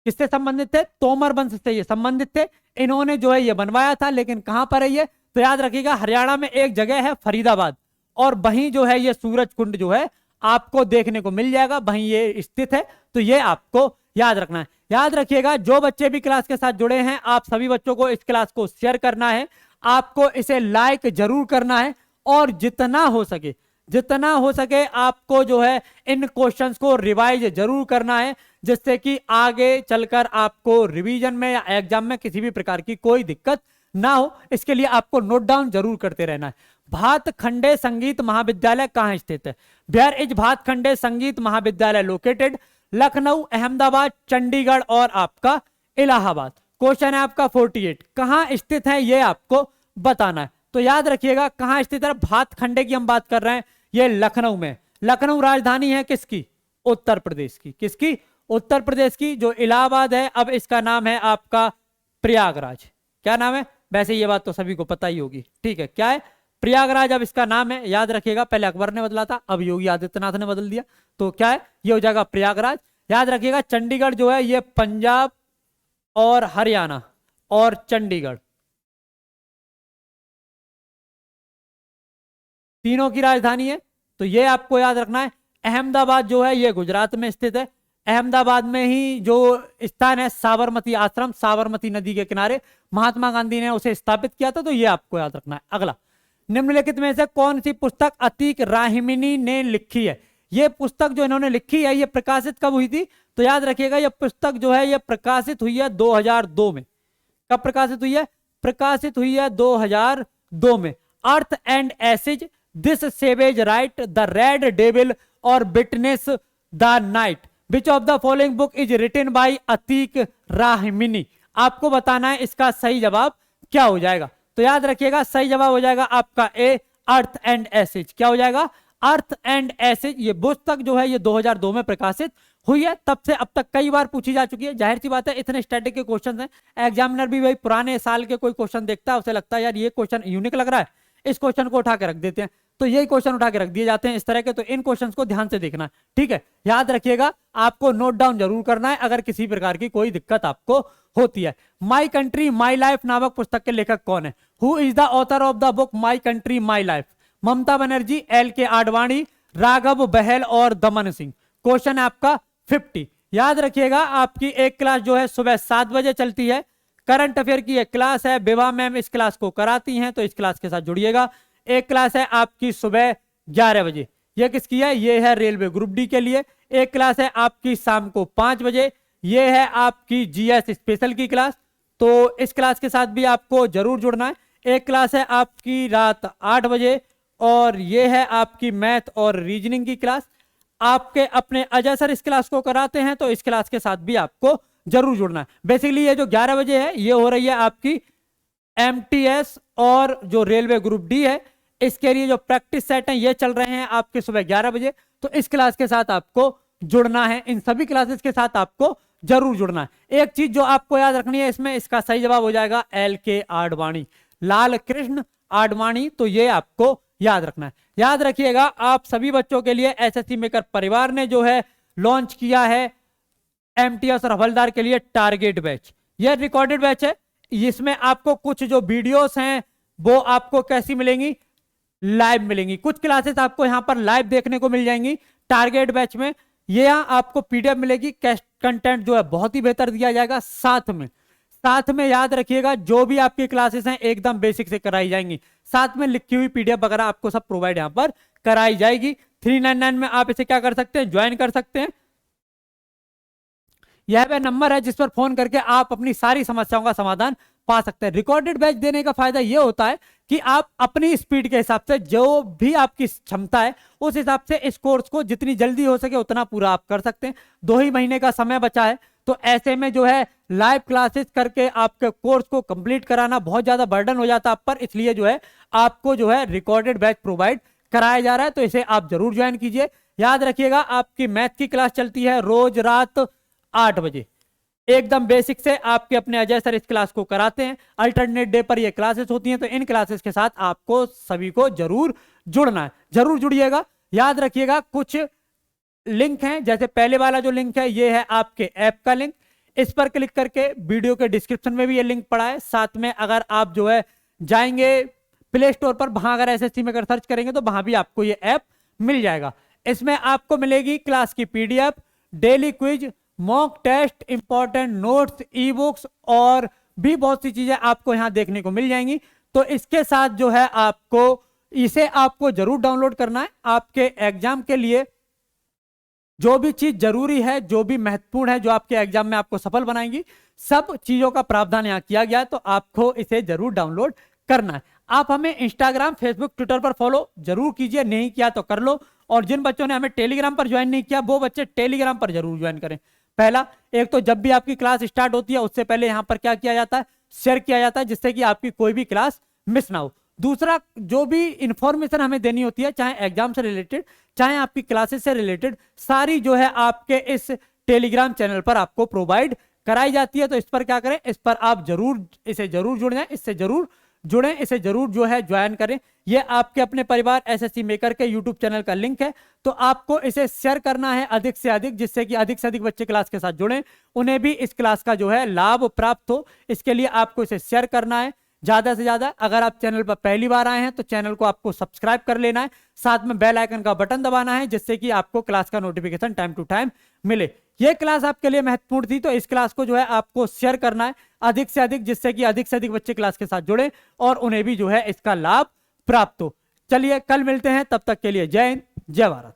किससे संबंधित थे? तोमर वंश से ये संबंधित थे। इन्होंने जो है ये बनवाया था, लेकिन कहां पर है ये? तो याद रखिएगा हरियाणा में एक जगह है फरीदाबाद, और वहीं जो है ये सूरजकुंड जो है आपको देखने को मिल जाएगा, वहीं ये स्थित है। तो ये आपको याद रखना है। याद रखिएगा जो बच्चे भी क्लास के साथ जुड़े हैं, आप सभी बच्चों को इस क्लास को शेयर करना है, आपको इसे लाइक जरूर करना है, और जितना हो सके जितना हो सके आपको जो है इन क्वेश्चंस को रिवाइज जरूर करना है, जिससे कि आगे चलकर आपको रिवीजन में या एग्जाम में किसी भी प्रकार की कोई दिक्कत ना हो। इसके लिए आपको नोट डाउन जरूर करते रहना है। भातखंडे संगीत महाविद्यालय कहाँ स्थित है? वेयर इज भातखंडे संगीत महाविद्यालय लोकेटेड? लखनऊ, अहमदाबाद, चंडीगढ़ और आपका इलाहाबाद। क्वेश्चन है आपका 48, कहां स्थित है ये आपको बताना है। तो याद रखिएगा कहां स्थित है। भातखंडे की हम बात कर रहे हैं, ये लखनऊ में। लखनऊ राजधानी है किसकी? उत्तर प्रदेश की। किसकी? उत्तर प्रदेश की। जो इलाहाबाद है अब इसका नाम है आपका प्रयागराज। क्या नाम है? वैसे ये बात तो सभी को पता ही होगी, ठीक है। क्या है? प्रयागराज अब इसका नाम है। याद रखिएगा पहले अकबर ने बदला था, अब योगी आदित्यनाथ ने बदल दिया, तो क्या है? ये हो जाएगा प्रयागराज। याद रखिएगा चंडीगढ़ जो है ये पंजाब और हरियाणा और चंडीगढ़ तीनों की राजधानी है, तो ये आपको याद रखना है। अहमदाबाद जो है ये गुजरात में स्थित है। अहमदाबाद में ही जो स्थान है साबरमती आश्रम, साबरमती नदी के किनारे महात्मा गांधी ने उसे स्थापित किया था, तो ये आपको याद रखना है। अगला, निम्नलिखित में से कौन सी पुस्तक अतीक राहिमिनी ने लिखी है? ये पुस्तक जो इन्होंने लिखी है ये प्रकाशित कब हुई थी? तो याद रखिएगा ये पुस्तक जो है ये प्रकाशित हुई है 2002 में। कब प्रकाशित हुई है? प्रकाशित हुई है 2002 में। Earth and acid, this savage rite, the red devil और witness the night, which of the following book is written by Atiq Rahimi. आपको बताना है इसका सही जवाब क्या हो जाएगा। तो याद रखिएगा सही जवाब हो जाएगा आपका ए, अर्थ एंड एसिड। क्या हो जाएगा? अर्थ एंड एसिड। ये पुस्तक जो है ये 2002 में प्रकाशित हुई है। तब से अब तक कई बार पूछी जा चुकी है। जाहिर सी बात है इतने स्टैटिक के क्वेश्चन हैं, एग्जामिनर भी वही पुराने साल के कोई क्वेश्चन देखता है, उसे लगता है यार ये क्वेश्चन यूनिक लग रहा है, इस क्वेश्चन को उठा के रख देते हैं, तो यही क्वेश्चन उठा के रख दिए जाते हैं इस तरह के। तो इन क्वेश्चंस को ध्यान से देखना है, ठीक है। याद रखिएगा आपको नोट डाउन जरूर करना है अगर किसी प्रकार की कोई दिक्कत आपको होती है। माई कंट्री माई लाइफ नामक पुस्तक के लेखक कौन है? Who is the author of the book my country my life? Mamata Banerjee, L K Advani, Raghav बहल और दमन सिंह। क्वेश्चन है आपका 50। याद रखिएगा आपकी एक क्लास जो है सुबह 7 बजे चलती है। करंट अफेयर की एक क्लास है, विभा मैम इस क्लास को कराती हैं, तो इस क्लास के साथ जुड़िएगा। एक क्लास है आपकी सुबह 11 बजे, ये किसकी है? ये है रेलवे ग्रुप डी के लिए। एक क्लास है आपकी शाम को 5 बजे, ये है आपकी जीएस स्पेशल की क्लास, तो इस क्लास के साथ भी आपको जरूर जुड़ना है। एक क्लास है आपकी रात 8 बजे और ये है आपकी मैथ और रीजनिंग की क्लास। आपके अपने अजय सर इस क्लास को कराते हैं, तो इस क्लास के साथ भी आपको जरूर जुड़ना है। बेसिकली ये जो 11 बजे है ये हो रही है आपकी एमटीएस और जो रेलवे ग्रुप डी है इसके लिए जो प्रैक्टिस सेट हैं ये चल रहे हैं आपके सुबह 11 बजे, तो इस क्लास के साथ आपको जुड़ना है। इन सभी क्लासेस के साथ आपको जरूर जुड़ना है। एक चीज जो आपको याद रखनी है इसमें, इसका सही जवाब हो जाएगा एल के आडवाणी, लाल कृष्ण आडवाणी, तो ये आपको याद रखना है। याद रखिएगा आप सभी बच्चों के लिए एसएससी मेकर परिवार ने जो है लॉन्च किया है एमटीएस और हवलदार के लिए टारगेट बैच। यह रिकॉर्डेड बैच है, इसमें आपको कुछ जो वीडियोस हैं वो आपको कैसी मिलेंगी? लाइव मिलेंगी। कुछ क्लासेस आपको यहां पर लाइव देखने को मिल जाएंगी टारगेट बैच में। ये यहां आपको पीडीएफ मिलेगी, कंटेंट जो है बहुत ही बेहतर दिया जाएगा। साथ में याद रखिएगा जो भी आपकी क्लासेस हैं एकदम बेसिक से कराई जाएंगी, साथ में लिखी हुई पीडीएफ वगैरह आपको सब प्रोवाइड यहां पर कराई जाएगी। 399 में आप इसे क्या कर सकते हैं? ज्वाइन कर सकते हैं। यह वह नंबर है जिस पर फोन करके आप अपनी सारी समस्याओं का समाधान पा सकते हैं। रिकॉर्डेड बैच देने का फायदा यह होता है कि आप अपनी स्पीड के हिसाब से जो भी आपकी क्षमता है उस हिसाब से इस कोर्स को जितनी जल्दी हो सके उतना पूरा आप कर सकते हैं। 2 ही महीने का समय बचा है, तो ऐसे में जो है लाइव क्लासेस करके आपके कोर्स को कंप्लीट कराना बहुत ज्यादा बर्डन हो जाता है आप पर, इसलिए जो है आपको जो है रिकॉर्डेड बैच प्रोवाइड कराया जा रहा है, तो इसे आप जरूर ज्वाइन कीजिए। याद रखिएगा आपकी मैथ की क्लास चलती है रोज रात 8 बजे, एकदम बेसिक से आपके अपने अजय सर इस क्लास को कराते हैं। अल्टरनेट डे पर ये क्लासेस होती हैं, तो इन क्लासेस के साथ आपको सभी को जरूर जुड़ना है, जरूर जुड़िएगा। याद रखिएगा कुछ लिंक हैं, जैसे पहले वाला जो लिंक है ये है आपके ऐप का लिंक, इस पर क्लिक करके वीडियो के डिस्क्रिप्शन में भी ये लिंक पड़ा है। साथ में अगर आप जो है जाएंगे प्ले स्टोर पर, वहां अगर एसएससी में सर्च करेंगे तो वहां भी आपको ये ऐप मिल जाएगा। इसमें आपको मिलेगी क्लास की PDF, daily quiz, mock test, important notes, e books और भी बहुत सी चीजें आपको यहां देखने को मिल जाएंगी। तो इसके साथ जो है आपको इसे आपको जरूर डाउनलोड करना है। आपके एग्जाम के लिए जो भी चीज जरूरी है, जो भी महत्वपूर्ण है, जो आपके एग्जाम में आपको सफल बनाएंगी, सब चीजों का प्रावधान यहाँ किया गया है, तो आपको इसे जरूर डाउनलोड करना है। आप हमें इंस्टाग्राम, फेसबुक, ट्विटर पर फॉलो जरूर कीजिए, नहीं किया तो कर लो। और जिन बच्चों ने हमें टेलीग्राम पर ज्वाइन नहीं किया, वो बच्चे टेलीग्राम पर जरूर ज्वाइन करें। पहला, एक तो जब भी आपकी क्लास स्टार्ट होती है उससे पहले यहाँ पर क्या किया जाता है, शेयर किया जाता है, जिससे कि आपकी कोई भी क्लास मिस ना हो। दूसरा, जो भी इंफॉर्मेशन हमें देनी होती है, चाहे एग्जाम से रिलेटेड, चाहे आपकी क्लासेस से रिलेटेड, सारी जो है आपके इस टेलीग्राम चैनल पर आपको प्रोवाइड कराई जाती है। तो इस पर क्या करें, इस पर आप जरूर इसे जरूर जुड़ जाएं, इससे जरूर जुड़ें, इसे जरूर जो है ज्वाइन करें। ये आपके अपने परिवार एसएससी मेकर के यूट्यूब चैनल का लिंक है, तो आपको इसे शेयर करना है अधिक से अधिक, जिससे कि अधिक से अधिक बच्चे क्लास के साथ जुड़ें, उन्हें भी इस क्लास का जो है लाभ प्राप्त हो। इसके लिए आपको इसे शेयर करना है ज्यादा से ज्यादा। अगर आप चैनल पर पहली बार आए हैं तो चैनल को आपको सब्सक्राइब कर लेना है, साथ में बेल आइकन का बटन दबाना है, जिससे कि आपको क्लास का नोटिफिकेशन टाइम टू टाइम मिले। यह क्लास आपके लिए महत्वपूर्ण थी, तो इस क्लास को जो है आपको शेयर करना है अधिक से अधिक, जिससे कि अधिक से अधिक बच्चे क्लास के साथ जुड़े और उन्हें भी जो है इसका लाभ प्राप्त हो। चलिए कल मिलते हैं, तब तक के लिए जय हिंद, जय भारत।